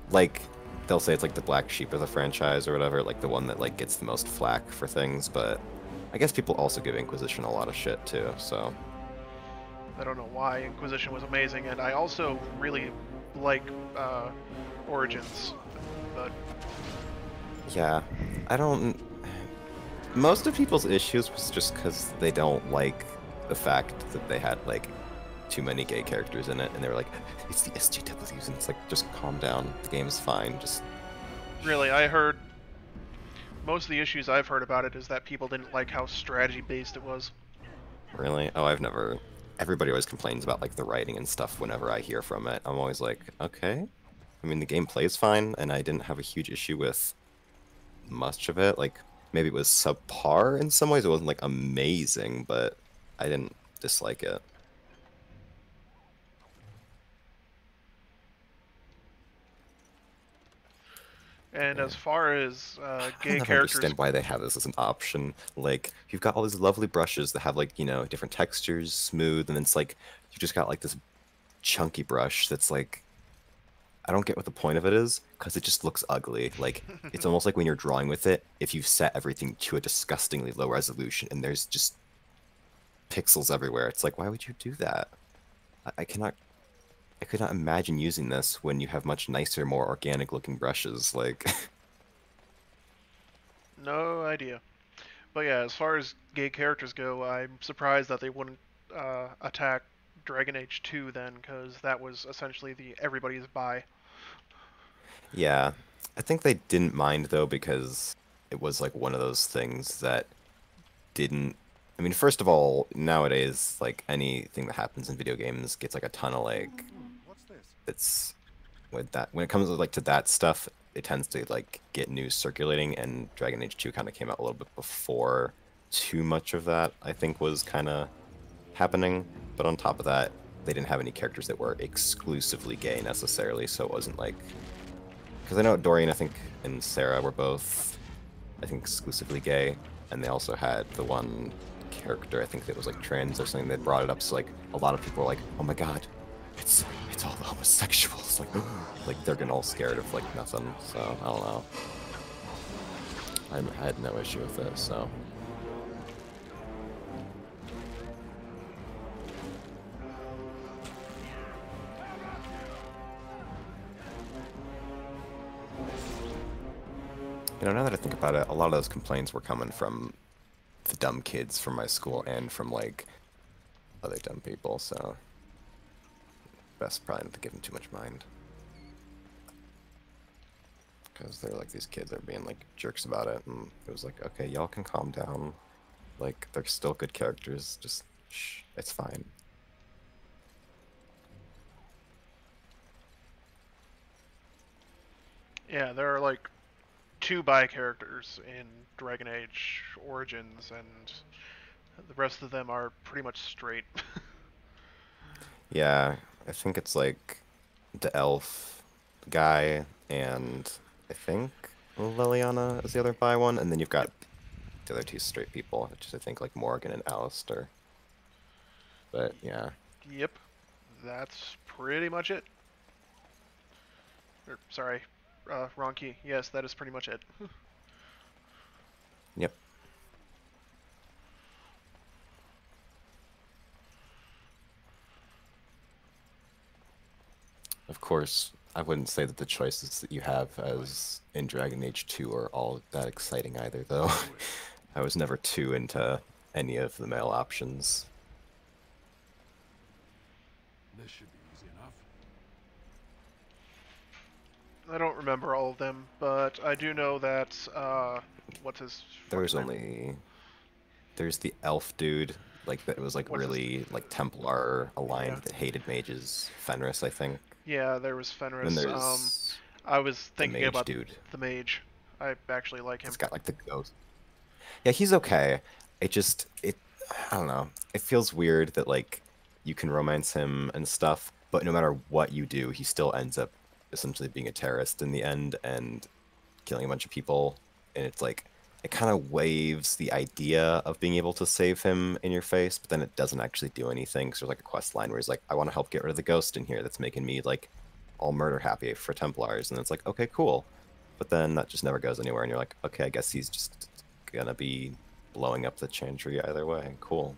Like, they'll say it's like the Black Sheep of the franchise or whatever, like the one that like gets the most flack for things, but I guess people also give Inquisition a lot of shit too, so. I don't know why. Inquisition was amazing, and I also really like Origins, but... Yeah, I don't... Most of people's issues was just because they don't like the fact that they had, like, too many gay characters in it, and they were like, it's the SJWs, and it's like, just calm down, the game's fine, just... Really, I heard... Most of the issues I've heard about it is that people didn't like how strategy-based it was. Really? Oh, I've never... Everybody always complains about, like, the writing and stuff whenever I hear from it. I'm always like, okay. I mean, the gameplay is fine, and I didn't have a huge issue with much of it. Like, maybe it was subpar in some ways. It wasn't, like, amazing, but I didn't dislike it. And as far as gay I never characters... understand why they have this as an option. Like, you've got all these lovely brushes that have, like, you know, different textures, smooth, and it's like, you just got, like, this chunky brush that's, like, I don't get what the point of it is, because it just looks ugly. Like, it's almost like when you're drawing with it, if you've set everything to a disgustingly low resolution, and there's just pixels everywhere. It's like, why would you do that? I could not imagine using this when you have much nicer, more organic-looking brushes, like... No idea. But yeah, as far as gay characters go, I'm surprised that they wouldn't attack Dragon Age 2 then, because that was essentially the everybody's bi. Yeah, I think they didn't mind, though, because it was, like, one of those things that didn't... I mean, first of all, nowadays, like, anything that happens in video games gets, like, a ton of, like... It's with that when it comes to, like, to that stuff, it tends to like get news circulating, and Dragon Age 2 kind of came out a little bit before too much of that, I think, was kind of happening. But on top of that, they didn't have any characters that were exclusively gay necessarily, so it wasn't like, because I know Dorian, I think, and Sarah were both, I think, exclusively gay, and they also had the one character, I think, that was like trans or something. That brought it up, so like a lot of people were like, oh my god, it's all the homosexuals, like they're getting all scared of like nothing. So I don't know. I had no issue with it. So. You know, now that I think about it, a lot of those complaints were coming from the dumb kids from my school and from like other dumb people. So. Best probably not to give them too much mind, because they're like, these kids are being like jerks about it, and it was like, okay, y'all can calm down, like they're still good characters, just shh, it's fine. Yeah, there are like 2 bi characters in Dragon Age Origins, and the rest of them are pretty much straight. Yeah, I think it's like the elf guy, and I think Liliana is the other bi one, and then you've got the other 2 straight people, which is I think like Morgan and Alistair. But yeah. Yep, that's pretty much it. Or, sorry, wrong key. Yes, that is pretty much it. Yep. Of course, I wouldn't say that the choices that you have as in Dragon Age 2 are all that exciting either, though. I was never too into any of the male options. This should be easy I don't remember all of them, but I do know that, what's his There's fucking name? only... There's the elf dude, like, that was, like, What's his... really, like, Templar aligned Yeah. that hated mages. Fenris, I think. Yeah, there was Fenris. Then there's I was the thinking mage about dude. the mage. I actually like him. He's got, like, the ghost. Yeah, he's okay. I don't know. It feels weird that, like, you can romance him and stuff, but no matter what you do, he still ends up essentially being a terrorist in the end and killing a bunch of people. And it's like, it kind of waves the idea of being able to save him in your face, but then it doesn't actually do anything. So there's like a quest line where he's like, I want to help get rid of the ghost in here that's making me like all murder happy for Templars. And it's like, okay, cool. But then that just never goes anywhere. And you're like, okay, I guess he's just gonna be blowing up the Chantry either way. Cool.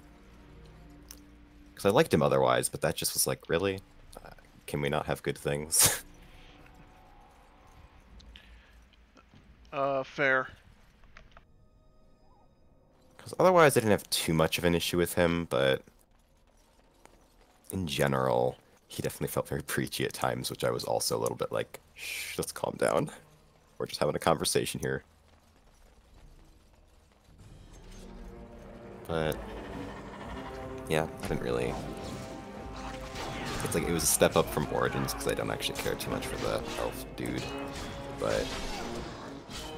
Because I liked him otherwise, but that just was like, really? Can we not have good things? Fair. Because otherwise I didn't have too much of an issue with him, but in general, he definitely felt very preachy at times, which I was also a little bit like, shh, let's calm down. We're just having a conversation here. But yeah, I didn't really... It's like it was a step up from Origins because I don't actually care too much for the elf dude, but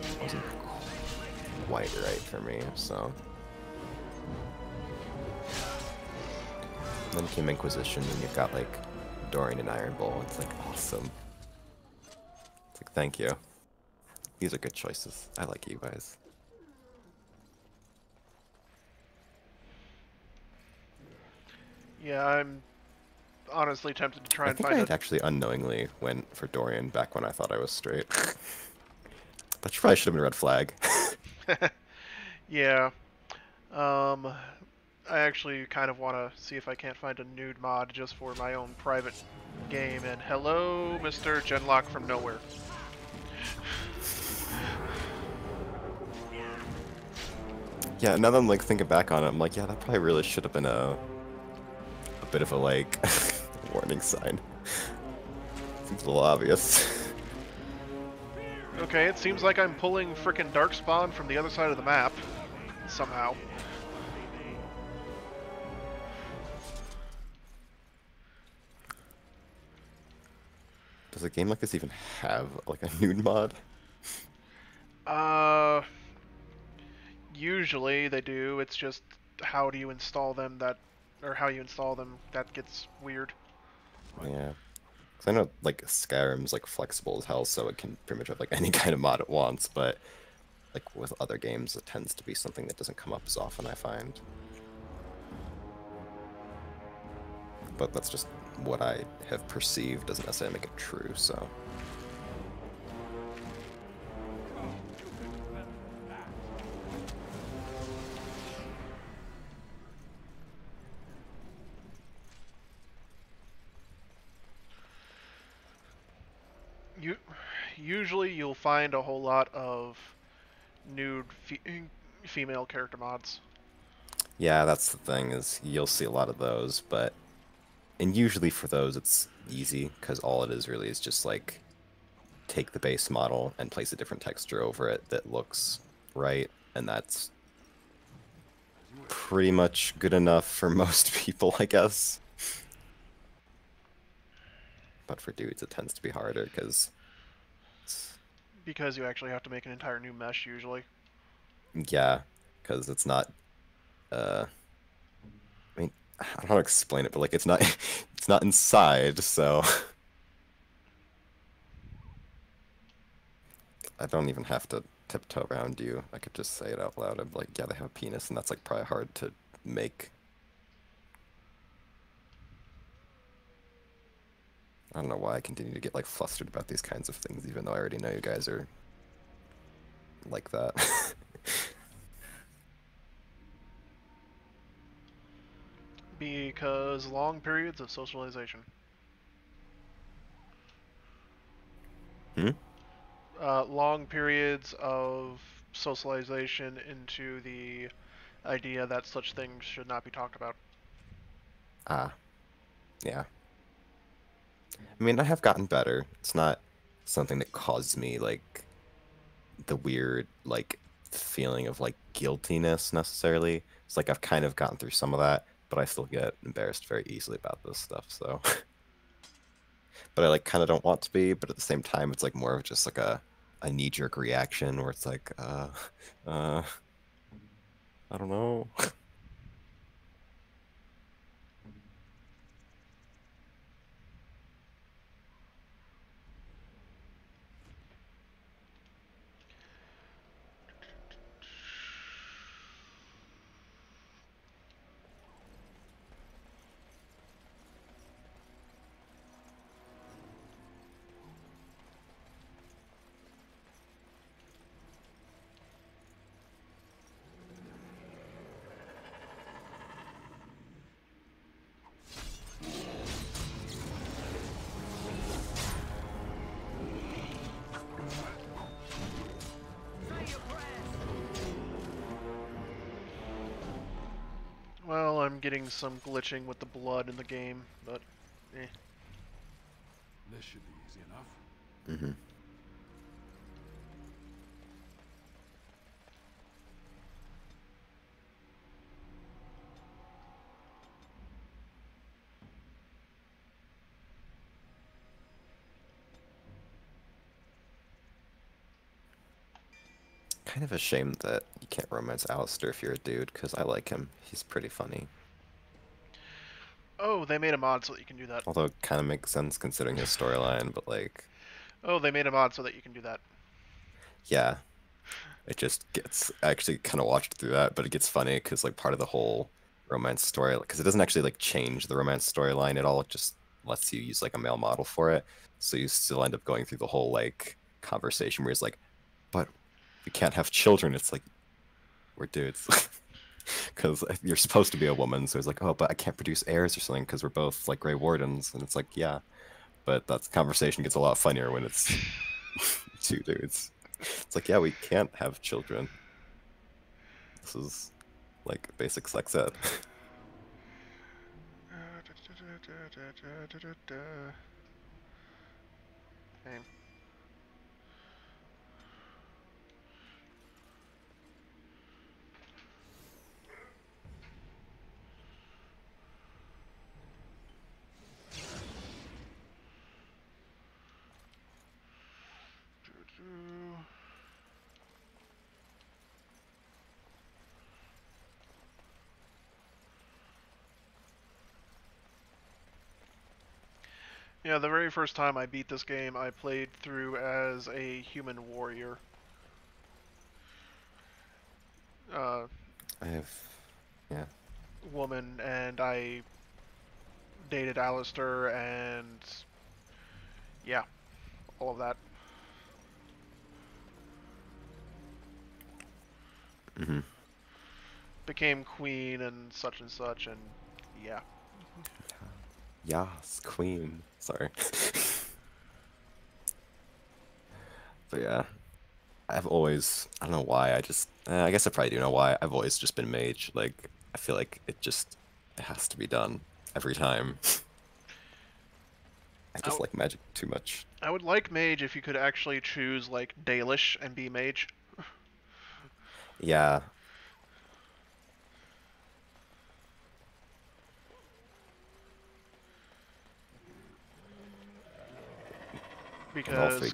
it wasn't quite right for me, so... And then came Inquisition, and you've got like Dorian and Iron Bull. It's like awesome. It's like, thank you. These are good choices. I like you guys. Yeah, I'm honestly tempted to try and I find think I actually unknowingly went for Dorian back when I thought I was straight. That probably should have been a red flag. Yeah. I actually kind of want to see if I can't find a nude mod just for my own private game. And hello, Mr. Genlock from nowhere. Yeah, now that I'm like thinking back on it, I'm like, yeah, that probably really should have been a bit of a like warning sign. Seems a little obvious. Okay, it seems like I'm pulling frickin' Darkspawn from the other side of the map somehow. Does a game like this even have like a nude mod? Usually they do. It's just how do you install them or how you install them that gets weird. Yeah. Cause I know like Skyrim's like flexible as hell, so it can pretty much have like any kind of mod it wants, but like with other games it tends to be something that doesn't come up as often, I find. But that's just what I have perceived, doesn't necessarily make it true, so. Usually you'll find a whole lot of nude female character mods. Yeah, that's the thing, is you'll see a lot of those, but and usually for those it's easy, because all it is really is just like take the base model and place a different texture over it that looks right, and that's pretty much good enough for most people, I guess. But for dudes it tends to be harder, because you actually have to make an entire new mesh usually. yeah, because it's not I mean, I don't know how to explain it, but like it's not it's not inside, so I don't even have to tiptoe around you. I could just say it out loud. I'm like, yeah, they have a penis, and that's like probably hard to make. I don't know why I continue to get like flustered about these kinds of things, even though I already know you guys are like that. Because long periods of socialization. Long periods of socialization into the idea that such things should not be talked about. Ah. Yeah. I mean, I have gotten better. It's not something that causes me like the weird like feeling of like guiltiness necessarily. It's like I've kind of gotten through some of that, but I still get embarrassed very easily about this stuff. So, but I like kind of don't want to be, but at the same time, it's like more of just like a knee-jerk reaction where it's like, I don't know. Well, I'm getting some glitching with the blood in the game, but eh. This should be easy enough. Mm-hmm. Kind of a shame that you can't romance Alistair if you're a dude, because I like him. He's pretty funny. Oh, they made a mod so that you can do that. Although it kind of makes sense considering his storyline, but like... Oh, they made a mod so that you can do that. Yeah. It just gets... I actually kind of watched through that, but it gets funny because like part of the whole romance story... Because it doesn't actually like change the romance storyline at all, it just lets you use like a male model for it. So you still end up going through the whole like conversation where he's like, but we can't have children. It's like, we're dudes. Because you're supposed to be a woman, so it's like, oh, but I can't produce heirs or something because we're both like Grey Wardens, and it's like, yeah, but that conversation gets a lot funnier when it's two dudes. It's like, yeah, we can't have children. This is like basic sex ed. Okay. Yeah, the very first time I beat this game, I played through as a human warrior. I have, yeah. Woman, and I dated Alistair, and yeah, all of that. Mm-hmm. Became queen and such, and yeah. Yes, queen. Sorry. But yeah, I've always, I don't know why, I guess I probably do know why, I've always just been mage. Like, I feel like it has to be done every time. I just like magic too much. I would like mage if you could actually choose, like, Dalish and be mage. Yeah. Because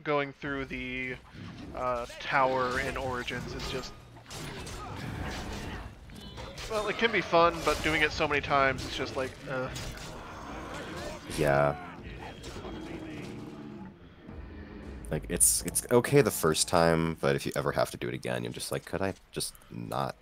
going through the tower in Origins is just... Well, it can be fun, but doing it so many times, it's just like, Yeah. Like, it's okay the first time, but if you ever have to do it again, you're just like, could I just not?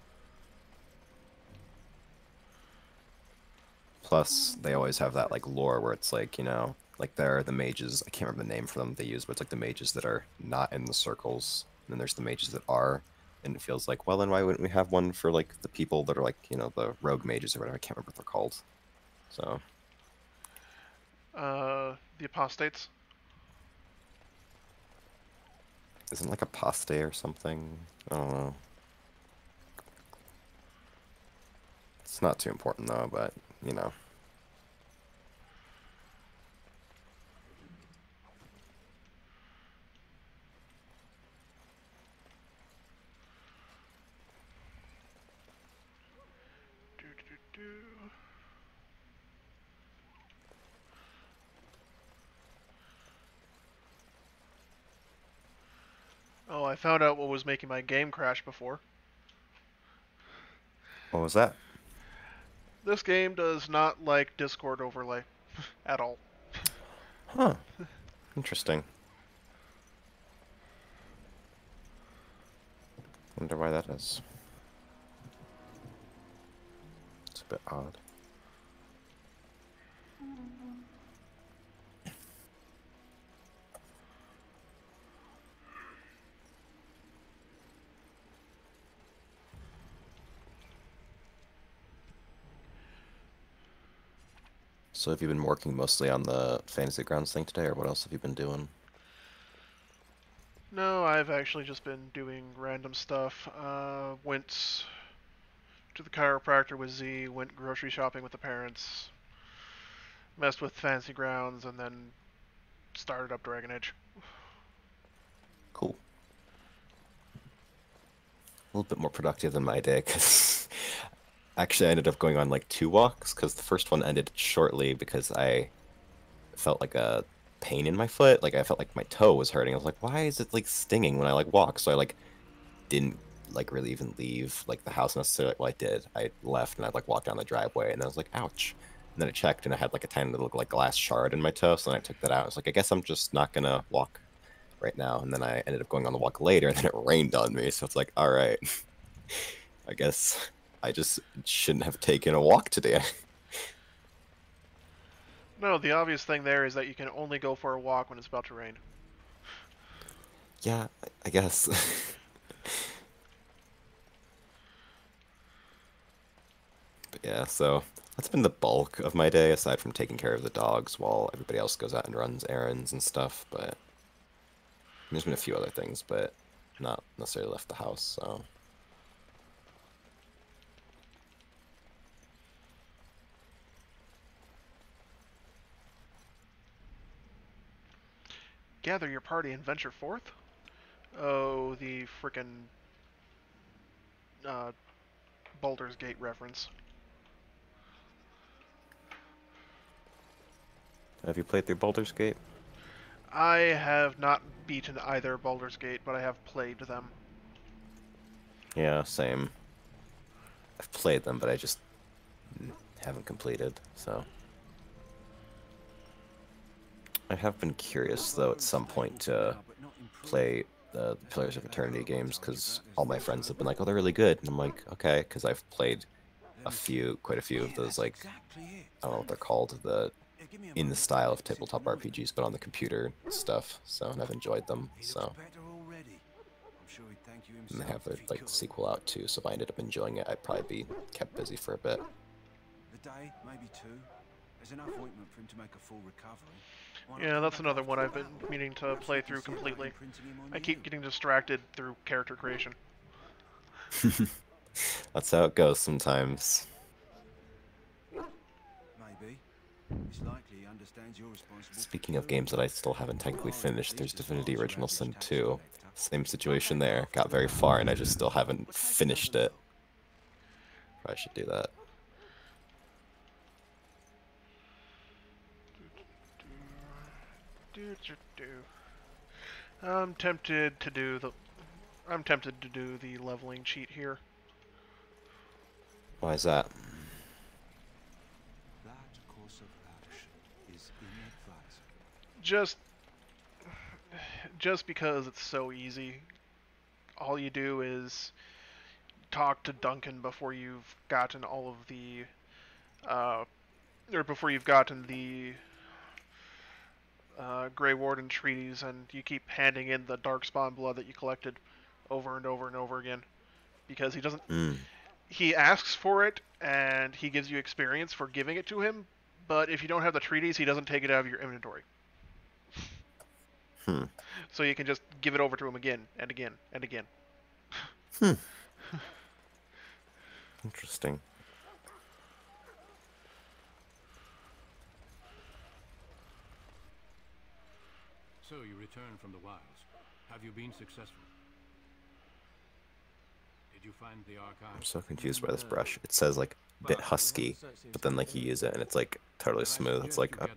Plus, they always have that, like, lore where it's like, you know, like, there are the mages, I can't remember the name for them they use, but it's like the mages that are not in the circles, and then there's the mages that are, and it feels like, well, then why wouldn't we have one for, like, the people that are, like, you know, the rogue mages or whatever, I can't remember what they're called. So. The apostates? Isn't it like apostate or something? I don't know. It's not too important though, but, you know. Oh, I found out what was making my game crash before. What was that? This game does not like Discord overlay at all. Huh. Interesting. Wonder why that is. It's a bit odd. So have you been working mostly on the Fantasy Grounds thing today, or what else have you been doing? No, I've actually just been doing random stuff. Went to the chiropractor with Z, went grocery shopping with the parents, messed with Fantasy Grounds, and then started up Dragon Age. Cool. A little bit more productive than my day, because actually I ended up going on like 2 walks, because the first one ended shortly because I felt like a pain in my foot. Like I felt like my toe was hurting. I was like, why is it like stinging when I like walk? So I like didn't like really even leave like the house necessarily. Well, I did. I left and I like walked down the driveway and I was like, ouch. And then I checked and I had like a tiny little like glass shard in my toe. So then I took that out. I was like, I guess I'm just not gonna walk right now. And then I ended up going on the walk later and then it rained on me. So it's like, all right, I guess I just shouldn't have taken a walk today. No, the obvious thing there is that you can only go for a walk when it's about to rain. Yeah, I guess. But yeah, so that's been the bulk of my day, aside from taking care of the dogs while everybody else goes out and runs errands and stuff. But there's been a few other things, but not necessarily left the house, so. Gather your party and venture forth? Oh, the frickin' Baldur's Gate reference. Have you played through Baldur's Gate? I have not beaten either Baldur's Gate, but I have played them. Yeah, same. I've played them, but I just haven't completed, so. I have been curious, though, at some point to play the Pillars of Eternity games, because all my friends have been like, oh, they're really good. And I'm like, okay, because I've played quite a few of those, like, I don't know what they're called, in the style of tabletop RPGs, but on the computer stuff, so, and I've enjoyed them, so. And they have their, like, sequel out, too, so if I ended up enjoying it, I'd probably be kept busy for a bit. A day, maybe 2. There's enough ointment for him to make a full recovery. Yeah, that's another one I've been meaning to play through completely. I keep getting distracted through character creation. That's how it goes sometimes. Maybe. It's likely he understands you're responsible. Speaking of games that I still haven't technically finished, there's Divinity Original Sin 2. Same situation there. Got very far and I just still haven't finished it. Probably should do that. I'm tempted to do the leveling cheat here. Why is that? That course of action is inadvisable. Just because it's so easy. All you do is talk to Duncan before you've gotten all of the before you've gotten the Grey Warden treaties, and you keep handing in the Darkspawn blood that you collected over and over and over again, because he doesn't. He asks for it, and he gives you experience for giving it to him, but if you don't have the treaties, he doesn't take it out of your inventory. So you can just give it over to him again and again and again. Interesting. So you returned from the wilds. Have you been successful? Did you find the archive? I'm so confused by this brush. It says like a bit husky, but then like you use it and it's like totally smooth. It's like, oh,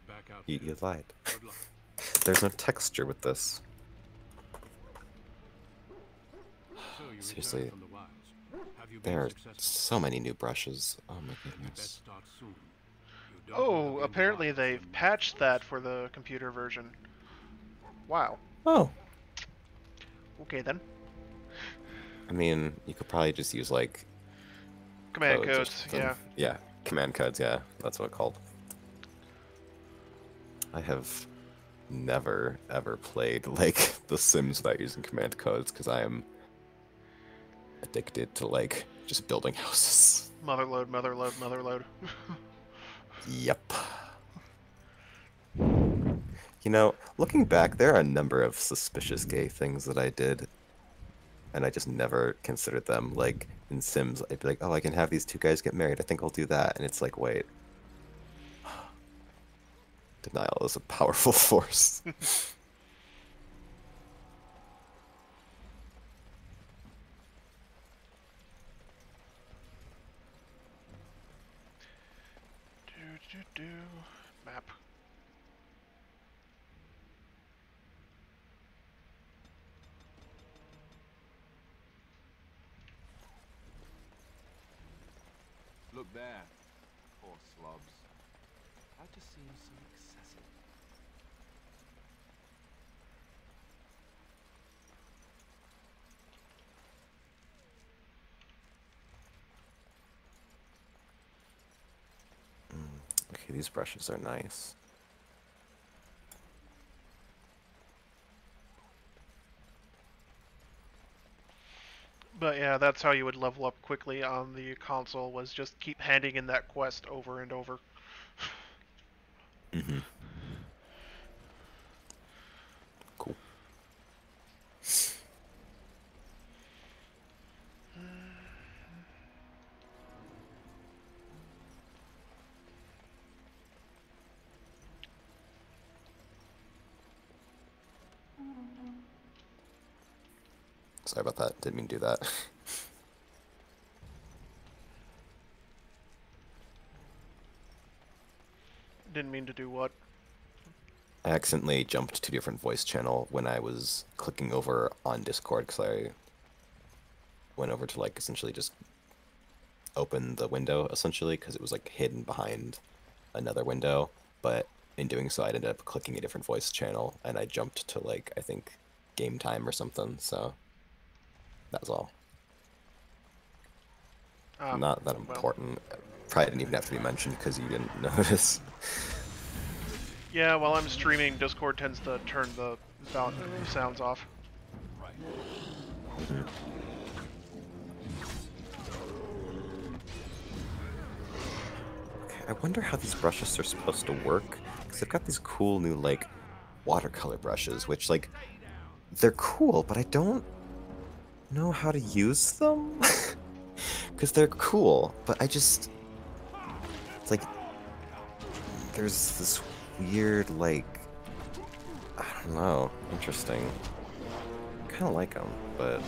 you lied. There's no texture with this. Seriously, there are so many new brushes. Oh my goodness. Oh, apparently they've patched that for the computer version. Wow. Oh. Okay then. I mean, you could probably just use like command codes, yeah. Yeah, command codes, yeah. That's what it's called. I have never ever played like The Sims without using command codes because I am addicted to like just building houses. Motherload, motherload, motherload. Yep. You know, looking back, there are a number of suspicious gay things that I did, and I just never considered them. Like, in Sims, I'd be like, oh, I can have these two guys get married. I think I'll do that. And it's like, wait. Denial is a powerful force. Map. Look there. Poor slobs. That just seems so excessive. Okay, these brushes are nice. But yeah, that's how you would level up quickly on the console, was just keep handing in that quest over and over. Mm-hmm. Cool. Sorry about that. Didn't mean to do that. Didn't mean to do what? I accidentally jumped to a different voice channel when I was clicking over on Discord because I went over to like essentially just open the window essentially because it was like hidden behind another window, but in doing so I ended up clicking a different voice channel and I jumped to like I think game time or something, so that was all. Not that important. Well. Probably didn't even have to be mentioned because you didn't notice. Yeah, while I'm streaming, Discord tends to turn the sounds off. Mm-hmm. Okay, I wonder how these brushes are supposed to work, because they've got these cool new, like, watercolor brushes, which, like, they're cool, but I don't know how to use them. Because they're cool, but I just... It's like... There's this weird, like... I don't know. Interesting. I kind of like them, but...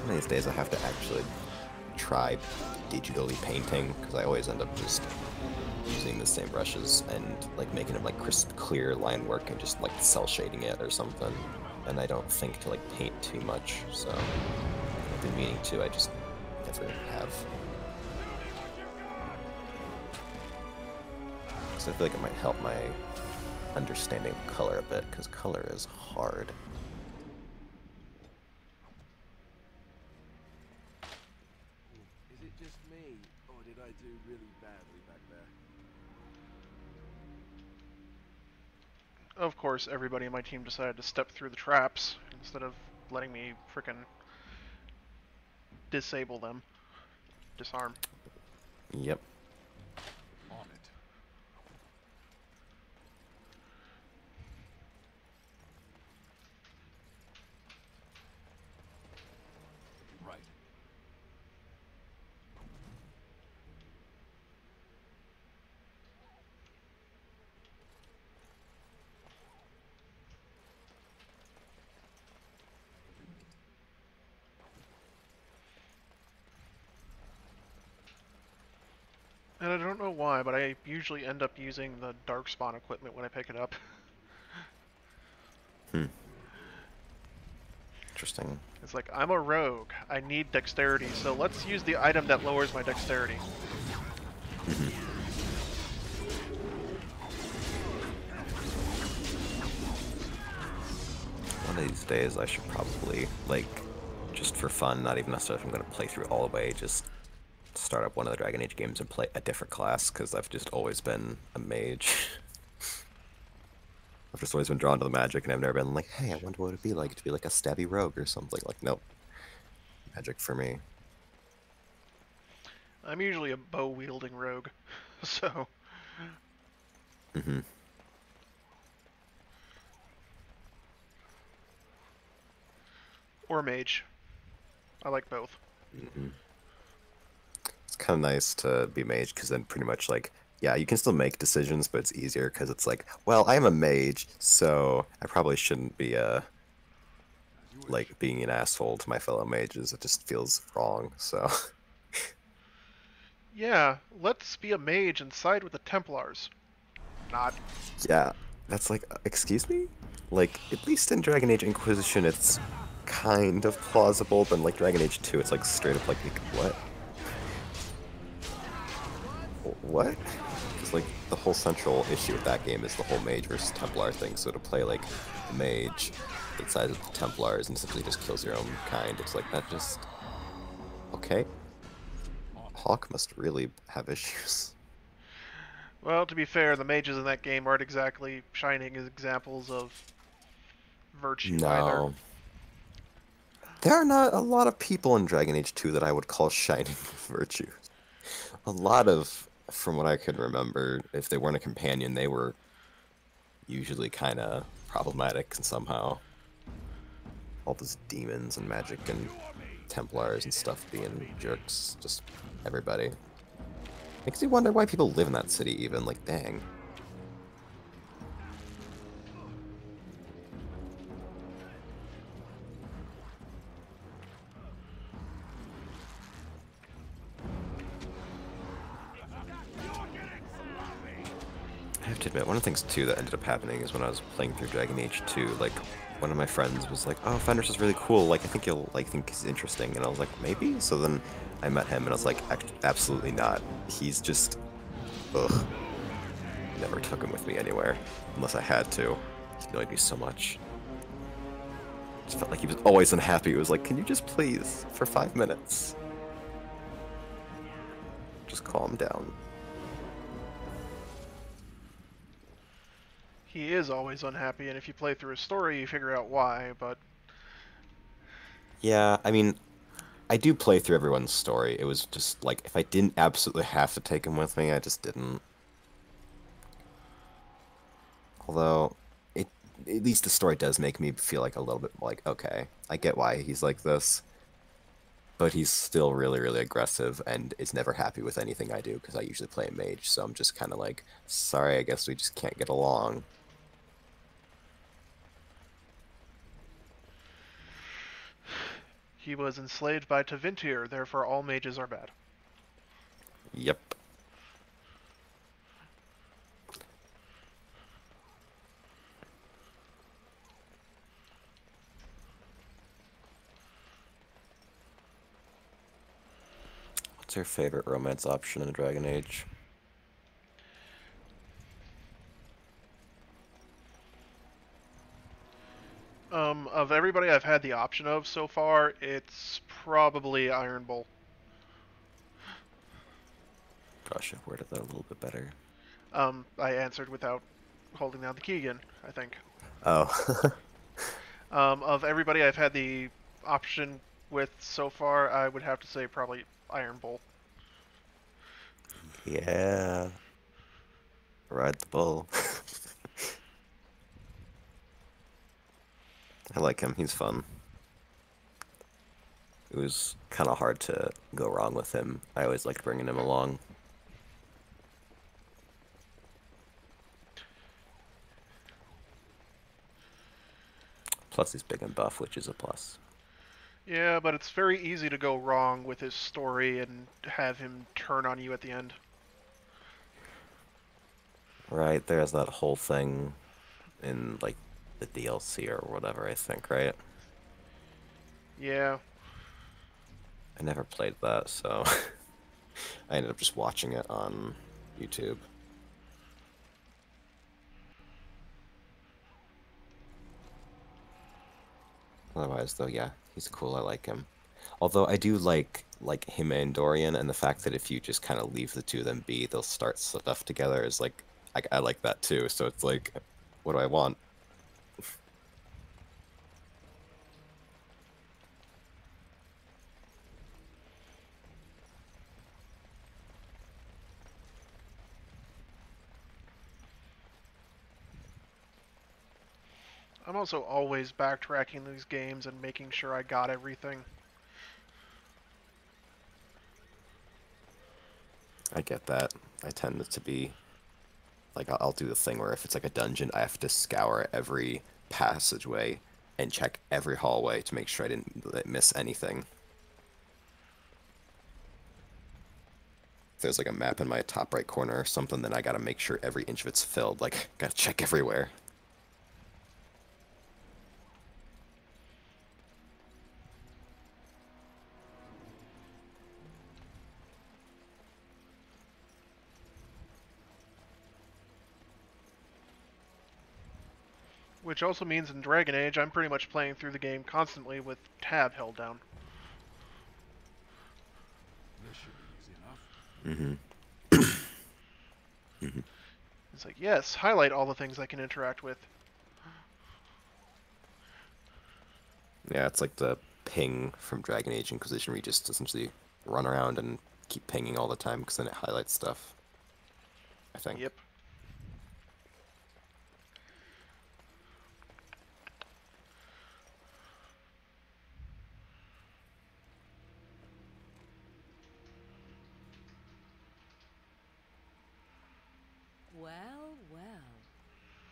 One of these days I have to actually try digitally painting, because I always end up just using the same brushes and like making it like crisp, clear line work and just like cell shading it or something. And I don't think to like paint too much, so I've been meaning to, I just never have. So I feel like it might help my understanding of color a bit, because color is hard. Is it just me, or did I do really badly back there? Of course, everybody in my team decided to step through the traps instead of letting me frickin' disable them. Disarm. Yep. On it. Right. And I don't know why, but I usually end up using the Darkspawn equipment when I pick it up. Interesting. It's like, I'm a rogue. I need dexterity, so let's use the item that lowers my dexterity. One of these days I should probably, like, just for fun, not even necessarily if I'm going to play through it all the way, just start up one of the Dragon Age games and play a different class, because I've just always been a mage. I've just always been drawn to the magic, and I've never been like, hey, I wonder what it'd be like to be like a stabby rogue or something. Like, nope. Magic for me. I'm usually a bow-wielding rogue, so... Or mage. I like both. It's kind of nice to be mage, because then pretty much, like, yeah, you can still make decisions, but it's easier, because it's like, well, I'm a mage, so I probably shouldn't be, like, being an asshole to my fellow mages. It just feels wrong, so... Yeah, let's be a mage and side with the Templars. Not. Yeah, that's like, excuse me? Like, at least in Dragon Age Inquisition, it's kind of plausible, but in, like, Dragon Age 2, it's like straight up like what? What? Because, like, the whole central issue with that game is the whole mage versus Templar thing, so to play, like, a mage that sides with the Templars and essentially just kills your own kind, it's like, that just... Okay. Hawk must really have issues. Well, to be fair, the mages in that game aren't exactly shining examples of virtue either. There are not a lot of people in Dragon Age 2 that I would call shining virtues. A lot of, from what I could remember, if they weren't a companion, they were usually kind of problematic and somehow. All those demons and magic and Templars and stuff being jerks, just everybody. Makes me wonder why people live in that city even, like, dang. I have to admit, one of the things too that ended up happening is when I was playing through Dragon Age 2, like, one of my friends was like, oh, Fenris is really cool, like, I think you'll, like, think he's interesting, and I was like, maybe? So then I met him, and I was like, absolutely not. He's just, ugh. Never took him with me anywhere, unless I had to. He annoyed me so much. Just felt like he was always unhappy. It was like, can you just please, for 5 minutes? Just calm down. He is always unhappy, and if you play through his story, you figure out why, but... Yeah, I mean, I do play through everyone's story. It was just, like, if I didn't absolutely have to take him with me, I just didn't. Although, at least the story does make me feel like a little bit like, okay, I get why he's like this. But he's still really, really aggressive and is never happy with anything I do, because I usually play a mage, so I'm just kind of like, sorry, I guess we just can't get along. He was enslaved by Tevinter, therefore all mages are bad. Yep. What's your favorite romance option in Dragon Age? Of everybody I've had the option of so far, it's probably Iron Bull. Gosh, I've worded that a little bit better. I answered without holding down the key again, I think. Oh. Of everybody I've had the option with so far, I would have to say probably Iron Bull. Yeah. Ride the bull. I like him, he's fun. It was kind of hard to go wrong with him. I always liked bringing him along. Plus he's big and buff, which is a plus. Yeah, but it's very easy to go wrong with his story and have him turn on you at the end. Right, there's that whole thing in, like, the DLC or whatever, I think, right? Yeah. I never played that, so I ended up just watching it on YouTube. Otherwise, though, yeah, he's cool. I like him. Although I do like him and Dorian, and the fact that if you just kind of leave the two of them be, they'll start stuff together is like I like that too. So it's like, what do I want? I'm also always backtracking these games and making sure I got everything. I get that. I tend to be like I'll do the thing where if it's like a dungeon, I have to scour every passageway and check every hallway to make sure I didn't miss anything. If there's like a map in my top right corner or something, then I gotta make sure every inch of it's filled. Like, gotta check everywhere. Which also means in Dragon Age, I'm pretty much playing through the game constantly with tab held down. Mm-hmm. Mm-hmm. It's like, yes, highlight all the things I can interact with. Yeah, it's like the ping from Dragon Age Inquisition, where you just essentially run around and keep pinging all the time, because then it highlights stuff. I think. Yep. Well, well.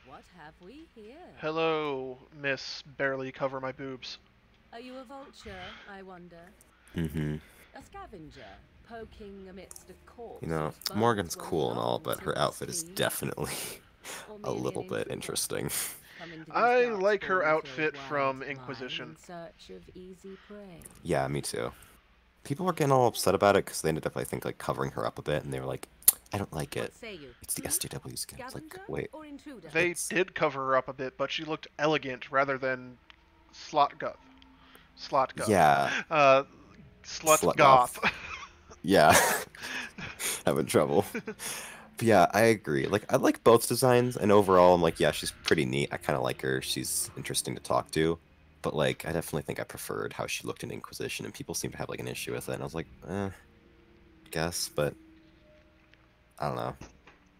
What have we here? Hello, Miss Barely Cover My Boobs. Are you a vulture, I wonder? Mm-hmm. A scavenger, poking amidst a corpse? You know, Morgan's cool and all, but her outfit is definitely a little bit interesting. I like her outfit from Inquisition. Yeah, me too. People were getting all upset about it because they ended up, I think, like covering her up a bit, and they were like, I don't like it. It's the SJW skin. It's like, wait. They did cover her up a bit, but she looked elegant rather than slot goth. Slot goth. Yeah. Slut goth. Yeah. Having trouble. But yeah, I agree. Like, I like both designs, and overall, I'm like, yeah, she's pretty neat. I kind of like her. She's interesting to talk to. But, like, I definitely think I preferred how she looked in Inquisition, and people seem to have, like, an issue with it. And I was like, I guess, but I don't know.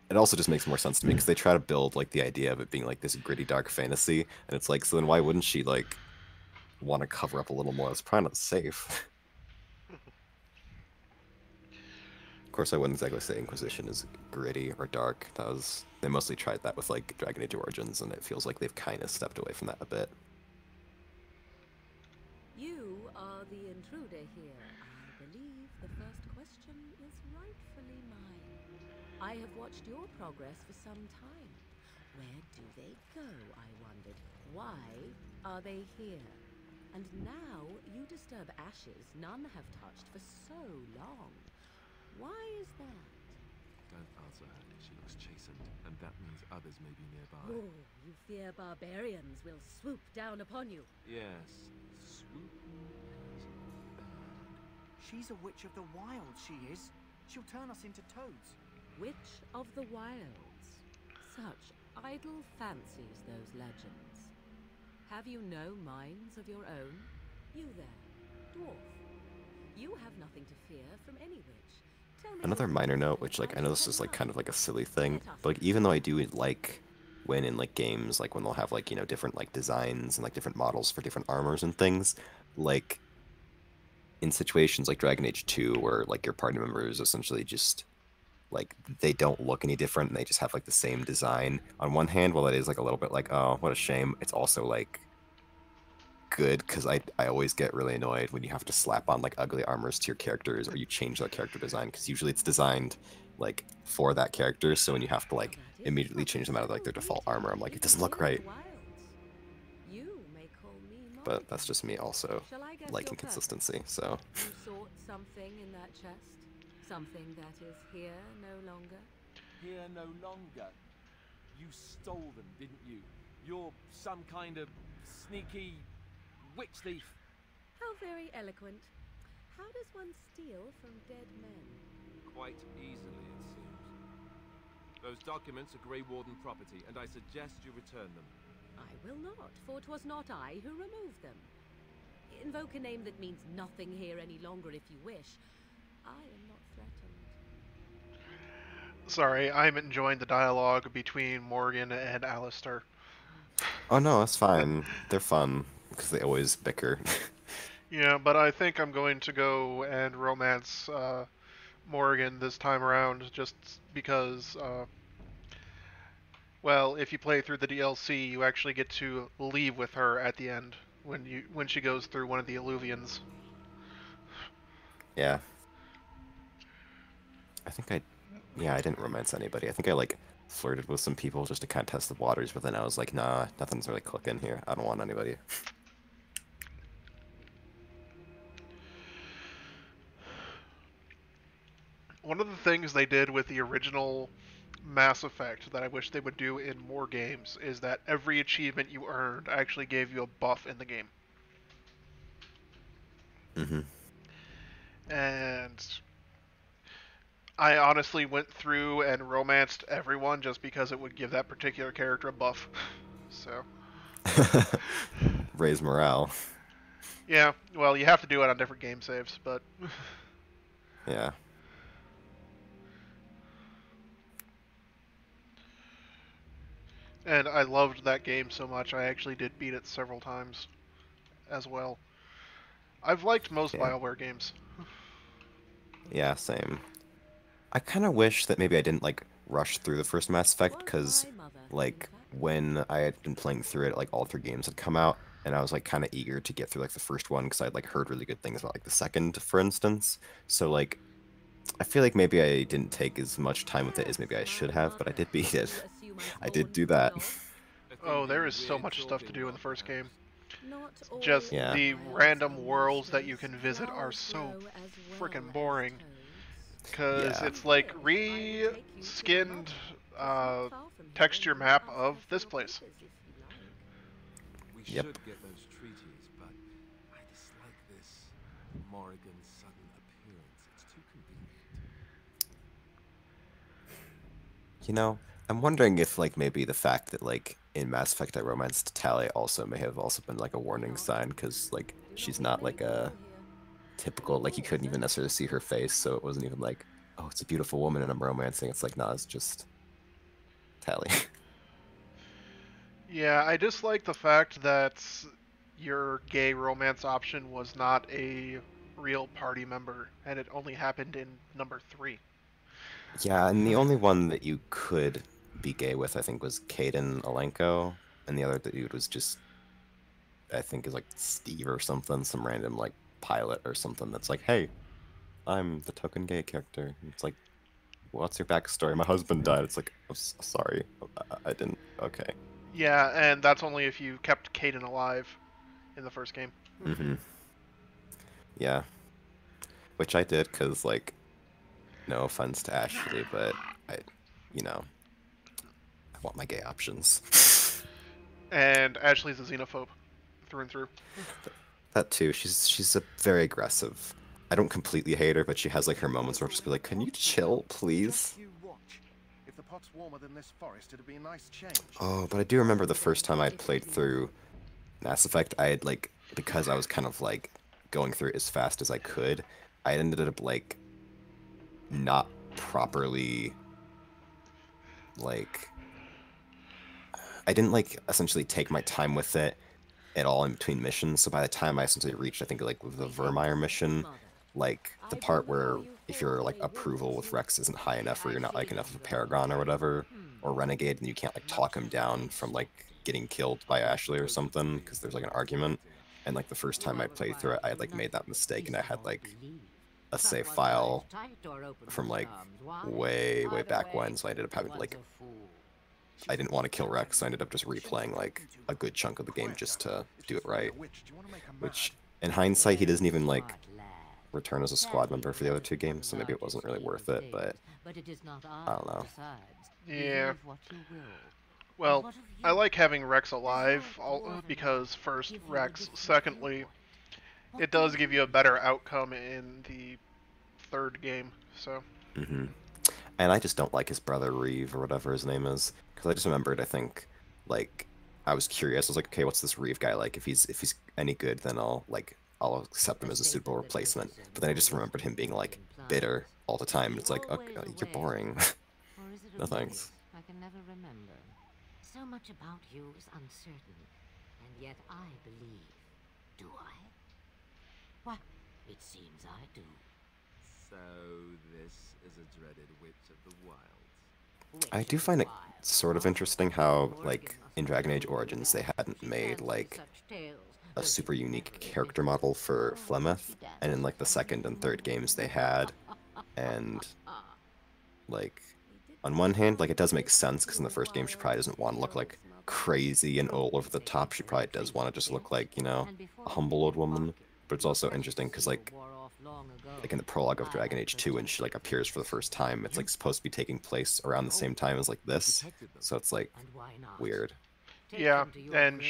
It also just makes more sense to me, because they try to build, like, the idea of it being, like, this gritty, dark fantasy, and it's like, so then why wouldn't she, like, want to cover up a little more? It's probably not safe. Of course, I wouldn't exactly say Inquisition is gritty or dark. They mostly tried that with, like, Dragon Age Origins, and it feels like they've kind of stepped away from that a bit. You are the intruder here. I believe the first question is rightfully mine. I have watched your progress for some time. Where do they go, I wondered? Why are they here? And now you disturb ashes none have touched for so long. Why is that? Don't answer her. She looks chastened, and that means others may be nearby. Oh, you fear barbarians will swoop down upon you. Yes. Swoop and burn. She's a witch of the wilds, she is. She'll turn us into toads. Witch of the wilds. Such idle fancies, those legends. Have you no minds of your own? You there, dwarf. You have nothing to fear from any witch. Another minor note, which, like, I know this is, like, kind of like a silly thing, but, like, even though I do like when in, like, games, like, when they'll have, like, you know, different, like, designs and, like, different models for different armors and things, like, in situations like Dragon Age 2, where, like, your party members essentially just, like, they don't look any different, and they just have, like, the same design. On one hand, while it is, like, a little bit like, oh, what a shame, it's also, like, good, because I always get really annoyed when you have to slap on, like, ugly armors to your characters, or you change their character design, because usually it's designed, like, for that character, so when you have to, like, immediately change them out of like their default armor. I'm like, it doesn't look right. But that's just me also liking consistency, so. You sought something in that chest? Something that is here no longer? Here no longer. You stole them, didn't you? You're some kind of sneaky witch thief. How very eloquent. How does one steal from dead men? Quite easily, it seems. Those documents are Grey Warden property, and I suggest you return them. I will not, for 'twas not I who removed them. Invoke a name that means nothing here any longer if you wish. I am not threatened. Sorry, I'm enjoying the dialogue between Morgan and Alistair. Oh no, that's fine. They're fun, because they always bicker. Yeah, but I think I'm going to go and romance Morgan this time around, just because, well, if you play through the DLC, you actually get to leave with her at the end when she goes through one of the Illuvians. Yeah. I didn't romance anybody. I think I like flirted with some people just to kind of test the waters, but then I was like, nah, nothing's really clicking here. I don't want anybody. One of the things they did with the original Mass Effect that I wish they would do in more games is that every achievement you earned actually gave you a buff in the game. Mm-hmm. And I honestly went through and romanced everyone just because it would give that particular character a buff. So. Raise morale. Yeah, well, you have to do it on different game saves, but. Yeah. And I loved that game so much, I actually did beat it several times as well. I've liked most BioWare games. Yeah, same. I kind of wish that maybe I didn't, like, rush through the first Mass Effect, because, like, when I had been playing through it, like, all 3 games had come out, and I was, like, kind of eager to get through, like, the first one, because I'd, like, heard really good things about, like, the second, for instance. So, like, I feel like maybe I didn't take as much time with it as maybe I should have, but I did beat it. I did do that. Oh, there is so much stuff to do in the first game. Just the random worlds that you can visit are so freaking boring. Because it's like re-skinned texture map of this place. We should get those treaties, but I dislike this Morrigan's sudden appearance. It's too convenient. You know, I'm wondering if, like, maybe the fact that, like, in Mass Effect I romanced Tali also may have also been, like, a warning sign, because, like, she's not, like, a typical, like, you couldn't even necessarily see her face, so it wasn't even like, oh, it's a beautiful woman and I'm romancing. It's like, nah, it's just Tali. Yeah, I dislike the fact that your gay romance option was not a real party member, and it only happened in number 3. Yeah, and the only one that you could be gay with, I think, was Caden Alenko, and the other dude was just, I think, is like Steve or something, some random, like, pilot or something that's like, hey, I'm the token gay character. It's like, what's your backstory? My husband died. It's like, I'm sorry, I didn't, okay. Yeah, and that's only if you kept Caden alive in the first game. Mm-hmm. Yeah. Which I did, because, like, no offense to Ashley, but I want my gay options. And Ashley's a xenophobe, through and through. That too. She's a very aggressive. I don't completely hate her, but she has, like, her moments where I'll just be like, can you chill, please? If the pot's warmer than this forest, it'd be a nice change. Oh, but I do remember the first time I'd played through Mass Effect, I had, like, because I was kind of, like, going through it as fast as I could, I ended up, like, not properly, like, I didn't, like, essentially take my time with it at all in between missions, so by the time I essentially reached, I think, like, the Vermeer mission, like, the part where if your, like, approval with Rex isn't high enough, or you're not, like, enough of a Paragon or whatever, or Renegade, and you can't, like, talk him down from, like, getting killed by Ashley or something, because there's, like, an argument, and, like, the first time I played through it, I had, like, made that mistake, and I had, like, a save file from, like, way back when, so I ended up having to, like, I didn't want to kill Rex, so I ended up just replaying like a good chunk of the game just to do it right. Which, in hindsight, he doesn't even like return as a squad member for the other two games, so maybe it wasn't really worth it, but I don't know. Yeah. Well, I like having Rex alive, because first, Rex, secondly, it does give you a better outcome in the third game, so. And I just don't like his brother Reeve or whatever his name is, because I just remembered, I think, like, I was curious. I was like, okay, what's this Reeve guy like? If he's any good, then I'll accept him as a suitable replacement. But then I just remembered him being like bitter all the time, and it's like, okay, you're boring. No thanks. I can never remember. So much about you is uncertain, and yet I believe. Do I? Well, it seems I do. So this is a dreaded witch of the wilds. I do find it sort of interesting how, like, in Dragon Age Origins, they hadn't made, like, a super unique character model for Flemeth, and in, like, the second and third games they had, and, like, on one hand, like, it does make sense, because in the first game she probably doesn't want to look, like, crazy and all over the top. She probably does want to just look like, you know, a humble old woman, but it's also interesting, because, like in the prologue of Dragon Age 2, when she, like, appears for the first time, it's, like, supposed to be taking place around the same time as, like, this, so it's, like, weird. Yeah, and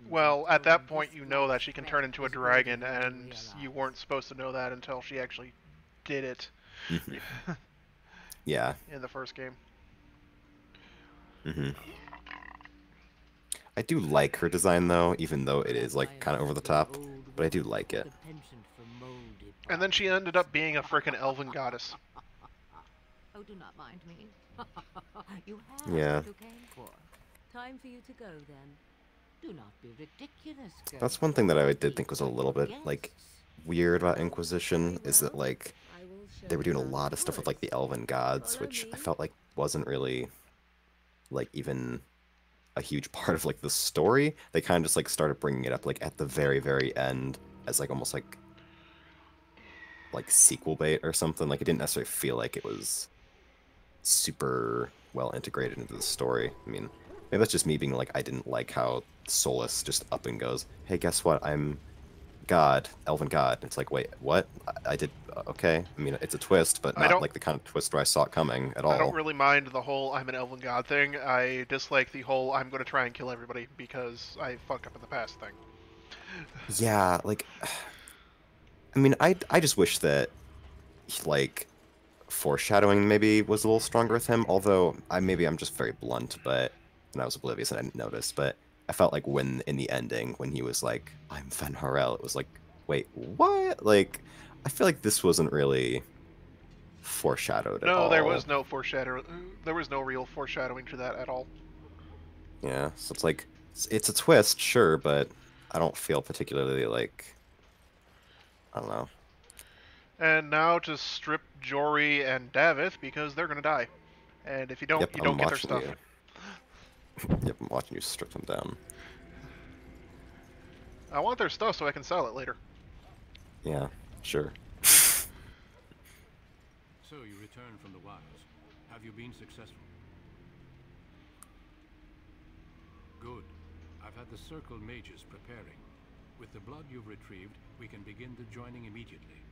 well, at that point you know that she can turn into a dragon, and you weren't supposed to know that until she actually did it. Yeah. In the first game. I do like her design, though, even though it is, like, kind of over the top, but I do like it. And then she ended up being a frickin' elven goddess. Oh, do not mind me. You have Yeah. what you came for. Time for you to go, then. Do not be ridiculous, girl. That's one thing that I did think was a little bit, like, weird about Inquisition, is that, like, they were doing a lot of stuff with, like, the elven gods, which I felt like wasn't really, like, even a huge part of, like, the story. They kind of just, like, started bringing it up, like, at the very, very end as, like, almost, like sequel bait or something. Like, it didn't necessarily feel like it was super well integrated into the story. I mean, maybe that's just me being like, I didn't like how Solus just up and goes, hey, guess what? I'm God, elven God. It's like, wait, what? I did, okay. I mean, it's a twist, but not like the kind of twist where I saw it coming at all. I don't really mind the whole I'm an elven god thing. I dislike the whole I'm going to try and kill everybody because I fucked up in the past thing. Yeah, like, I mean, I just wish that, like, foreshadowing maybe was a little stronger with him, although maybe I'm just very blunt, but, and I was oblivious and I didn't notice, but I felt like when, in the ending, when he was like, I'm Fen Harel, it was like, wait, what? Like, I feel like this wasn't really foreshadowed at all. No, there was no foreshadowing. There was no real foreshadowing to that at all. Yeah, so it's like, it's a twist, sure, but I don't feel particularly, like, I don't know. And now to strip Jory and Davith because they're gonna die. And if you don't, you don't get their stuff. Yep, I'm watching you strip them down. I want their stuff so I can sell it later. Yeah, sure. So you returned from the wilds. Have you been successful? Good. I've had the Circle mages preparing. With the blood you've retrieved, we can begin the joining immediately.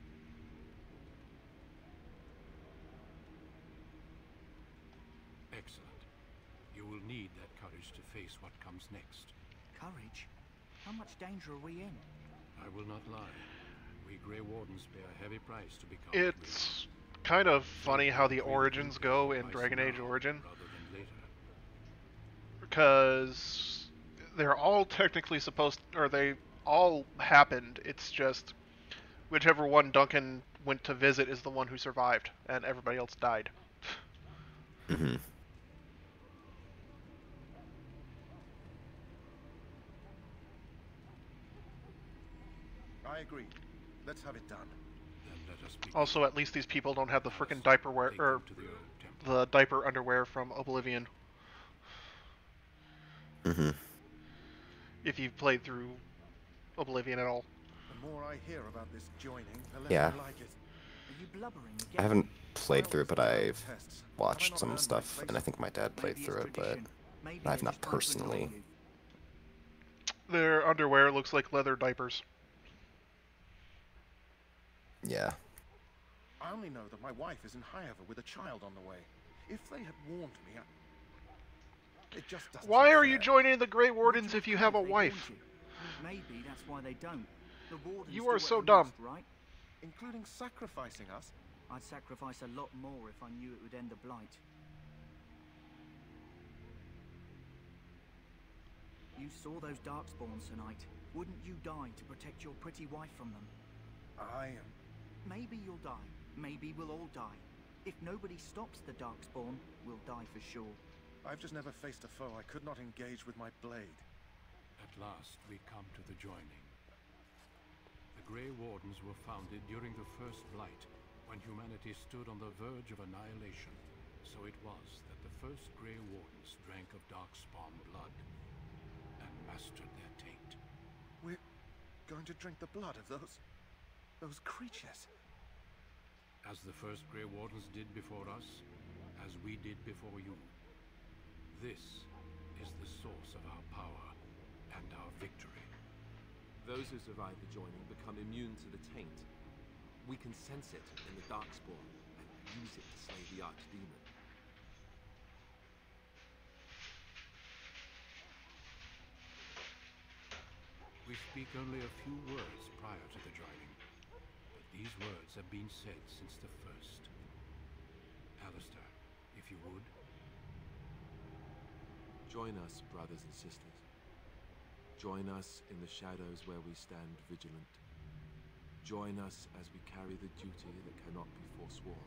Excellent. You will need that courage to face what comes next. Courage? How much danger are we in? I will not lie. We Grey Wardens pay a heavy price to become... It's kind of funny how the origins go in Dragon Age Origin. Because they're all technically supposed... or they all happened. It's just whichever one Duncan went to visit is the one who survived, and everybody else died. I agree. Let's have it done. Also, at least these people don't have the frickin' diaper wear, or the diaper underwear from Oblivion. If you've played through Oblivion at all. The more I hear about this joining, the less Yeah. I like it. Are you blubbering again? I haven't played through it, but I've watched some stuff, and I think my dad played through it, but Maybe I've they not just want to personally. annoy you. Their underwear looks like leather diapers. Yeah. I only know that my wife is in Highover with a child on the way. If they had warned me, it just doesn't. Why seem are fair. you joining the Grey Wardens if you have a They wife? warned you. Maybe that's why they don't. The Wardens You do are what so they dumb. must, right? Including sacrificing us? I'd sacrifice a lot more if I knew it would end the Blight. You saw those Darkspawns tonight. Wouldn't you die to protect your pretty wife from them? I am. Maybe you'll die. Maybe we'll all die. If nobody stops the Darkspawn, we'll die for sure. I've just never faced a foe I could not engage with my blade. At last, we come to the joining. The Grey Wardens were founded during the First Blight, when humanity stood on the verge of annihilation. So it was that the first Grey Wardens drank of Darkspawn blood and mastered their taint. We're going to drink the blood of those creatures. As the first Grey Wardens did before us, as we did before you. This is the source of our power and our victory. Those who survive the joining become immune to the taint. We can sense it in the Darkspawn and use it to slay the Archdemon. We speak only a few words prior to the joining, but these words have been said since the first. Alistair, if you would. Join us, brothers and sisters. Join us in the shadows where we stand vigilant. Join us as we carry the duty that cannot be forsworn.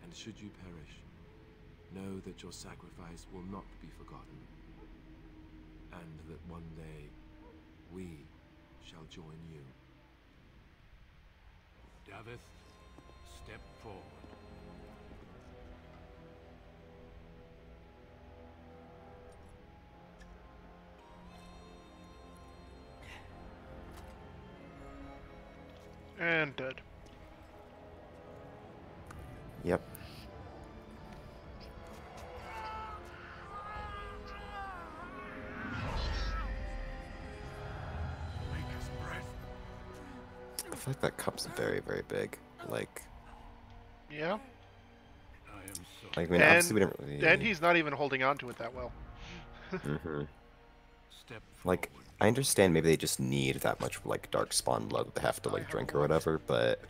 And should you perish, know that your sacrifice will not be forgotten. And that one day, we shall join you. Davith, step forward. And dead. Yep. I feel like that cup's very, very big. Like, Yeah. I mean, obviously we And, didn't really... and he's not even holding on to it that well. Mm-hmm. Like, I understand maybe they just need that much, like, Darkspawn blood that they have to, like, drink or whatever, but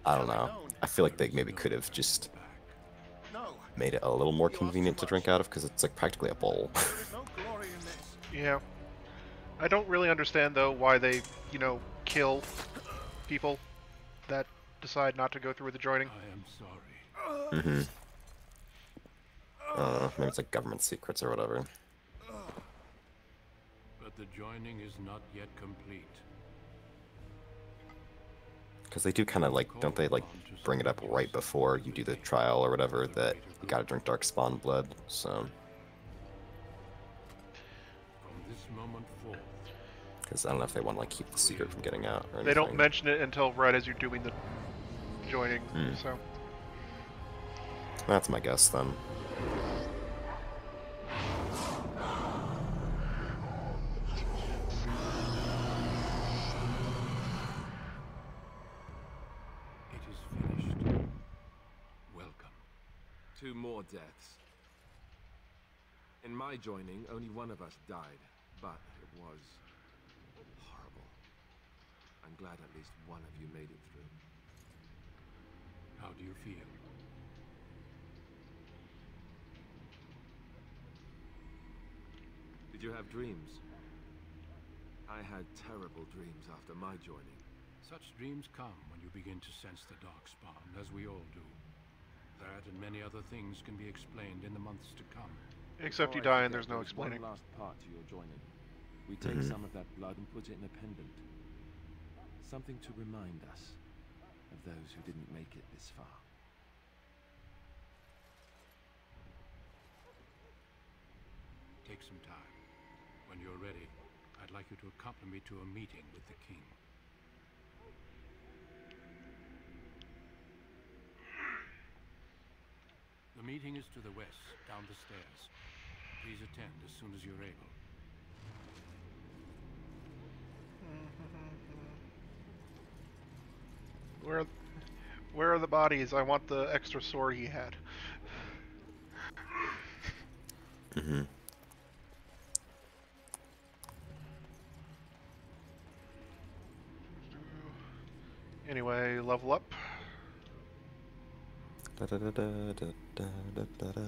I don't know. I feel like they maybe could have just made it a little more convenient to drink out of, because it's, like, practically a bowl. Yeah. I don't really understand, though, why they, you know, kill people that decide not to go through with the joining. I am sorry. Mm-hmm. Maybe it's, like, government secrets or whatever. But the joining is not yet complete. Because they do kind of, like, don't they, like, bring it up right before you do the trial or whatever, that you gotta drink Darkspawn blood, so... From this moment forth. Because I don't know if they want to, like, keep the secret from getting out or anything. They don't mention it until right as you're doing the joining, so... That's my guess, then. It is finished. Welcome. 2 more deaths. In my joining, only one of us died, but it was horrible. I'm glad at least one of you made it through. How do you feel? Did you have dreams? I had terrible dreams after my joining. Such dreams come when you begin to sense the Darkspawn, as we all do. That and many other things can be explained in the months to come. Except you Before I die and forget, there's no there's explaining. One last part to your joining. We take some of that blood and put it in a pendant. Something to remind us of those who didn't make it this far. Take some time. When you're ready, I'd like you to accompany me to a meeting with the king. The meeting is to the west, down the stairs. Please attend as soon as you're able. Where are the bodies? I want the extra sword he had. Anyway, level up. Da, da, da, da, da, da, da, da.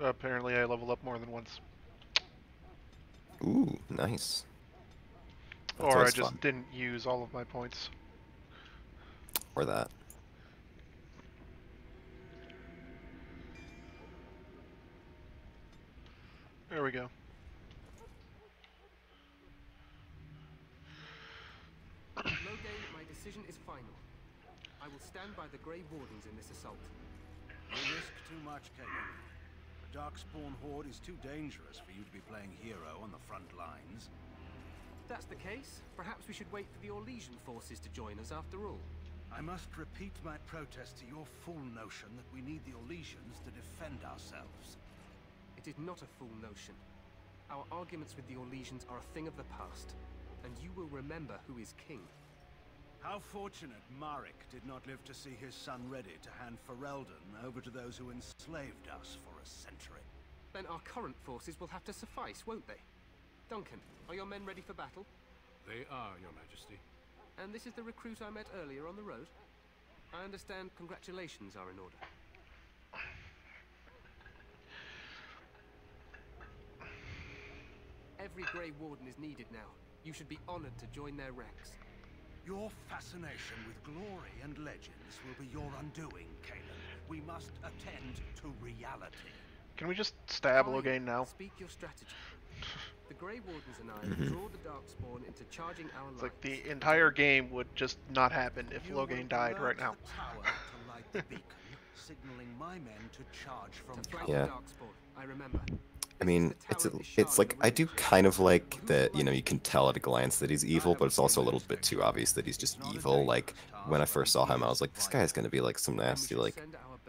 Apparently I leveled up more than once. Ooh, nice. That's Or I always just fun. didn't use all of my points. Or that. There we go. Loghain, my decision is final. I will stand by the Grey Wardens in this assault. You risk too much, Caleb. The Darkspawn Horde is too dangerous for you to be playing hero on the front lines. If that's the case, perhaps we should wait for the Orlesian forces to join us after all. I must repeat my protest to your fool notion that we need the Orlesians to defend ourselves. It is not a fool notion. Our arguments with the Orlesians are a thing of the past, and you will remember who is king. How fortunate Marek did not live to see his son ready to hand Ferelden over to those who enslaved us for a century. Then our current forces will have to suffice, won't they? Duncan, are your men ready for battle? They are, Your Majesty. And this is the recruit I met earlier on the road? I understand congratulations are in order. Every Grey Warden is needed now. You should be honored to join their ranks. Your fascination with glory and legends will be your undoing, Caleb. We must attend to reality. Can we just stab Loghain now? Speak your strategy. The Grey Wardens and I will draw the Darkspawn into charging our lines. It's like the entire game would just not happen if Loghain died right now. The tower to light the beacon, signaling my men to charge from Yeah. Darkspawn, I remember. I mean, it's like, I do kind of like that, you know, you can tell at a glance that he's evil, but it's also a little bit too obvious that he's just evil. Like, when I first saw him, I was like, this guy's gonna be like some nasty, like,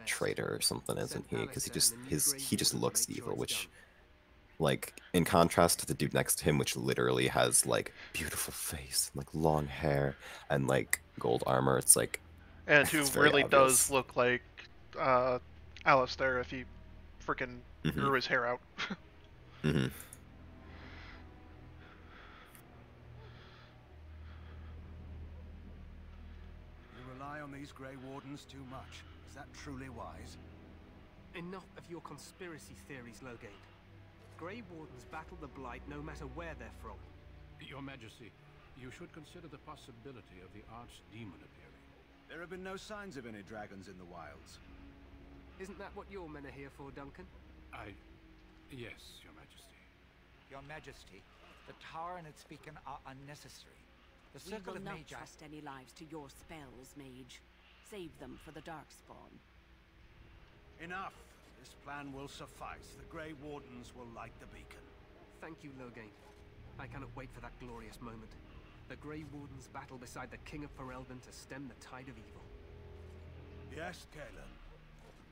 traitor or something, isn't he? Because he just looks evil, which, like, in contrast to the dude next to him, which literally has, like, beautiful face, like, long hair, and, like, gold armor, it's like... And who really obvious. does look like Alistair if he freaking grew his hair out. Mm-hmm. You rely on these Grey Wardens too much. Is that truly wise? Enough of your conspiracy theories, Loghain. Grey Wardens battle the Blight no matter where they're from. Your Majesty, you should consider the possibility of the archdemon appearing. There have been no signs of any dragons in the wilds. Isn't that what your men are here for, Duncan? Yes, Your Majesty. Your Majesty, the tower and its beacon are unnecessary. The We circle will of not Magi... trust any lives to your spells, Mage. Save them for the Darkspawn. Enough. This plan will suffice. The Grey Wardens will light the beacon. Thank you, Loghain. I cannot wait for that glorious moment. The Grey Wardens battle beside the King of Ferelden to stem the tide of evil. Yes, Galen.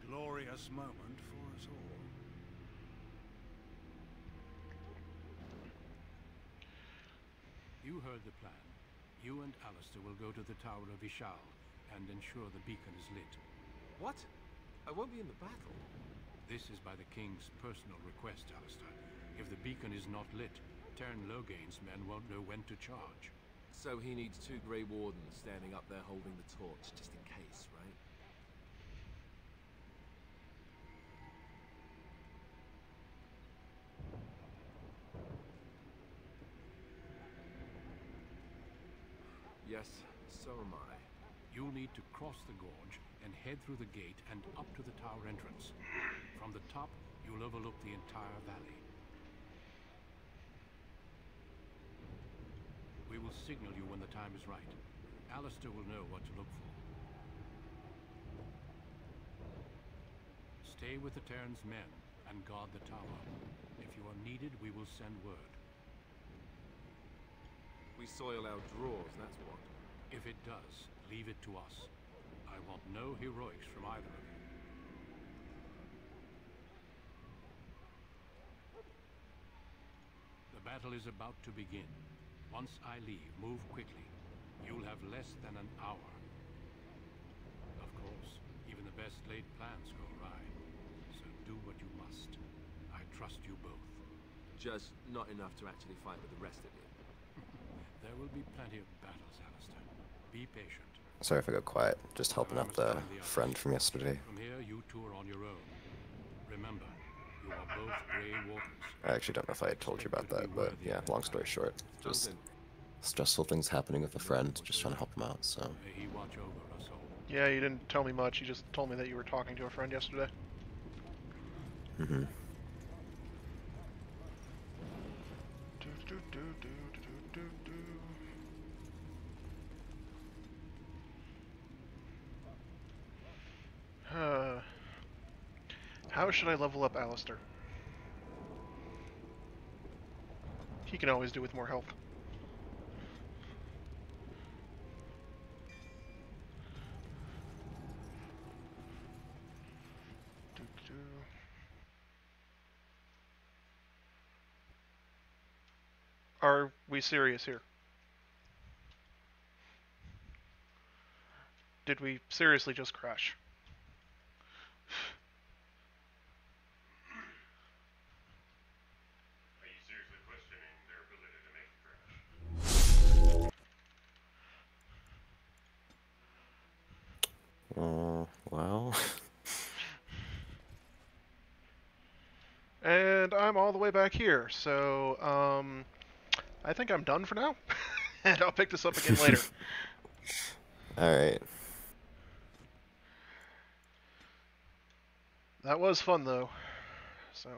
A glorious moment for us all. You heard the plan. You and Alistair will go to the Tower of Ishal and ensure the beacon is lit. What? I won't be in the battle. This is by the King's personal request, Alistair. If the beacon is not lit, Tern Loghain's men won't know when to charge. So he needs 2 Grey Wardens standing up there holding the torch, just in case, right? Yes, so am I. You'll need to cross the gorge and head through the gate and up to the tower entrance. From the top, you'll overlook the entire valley. We will signal you when the time is right. Alistair will know what to look for. Stay with the Terran's men and guard the tower. If you are needed, we will send word. We soil our drawers, that's what. If it does, leave it to us. I want no heroics from either of you. The battle is about to begin. Once I leave, move quickly. You'll have less than an hour. Of course, even the best laid plans go awry. So do what you must. I trust you both. Just not enough to actually fight with the rest of you. There will be plenty of battles, Alistair. Be patient. Sorry if I go quiet. Just helping out the friend from yesterday. From here, you two are on your own. Remember, you are both Grey Wardens. I actually don't know if I told you about that, but yeah, long story short, just stressful things happening with a friend, just trying to help him out, so. May he watch over us all. Yeah, you didn't tell me much. You just told me that you were talking to a friend yesterday. Mm-hmm. How should I level up Alistair? He can always do with more health. Are we serious here? Did we seriously just crash? Are you seriously questioning their ability to make a crash? Well. And I'm all the way back here, so, I think I'm done for now. And I'll pick this up again later. Alright. That was fun, though. So...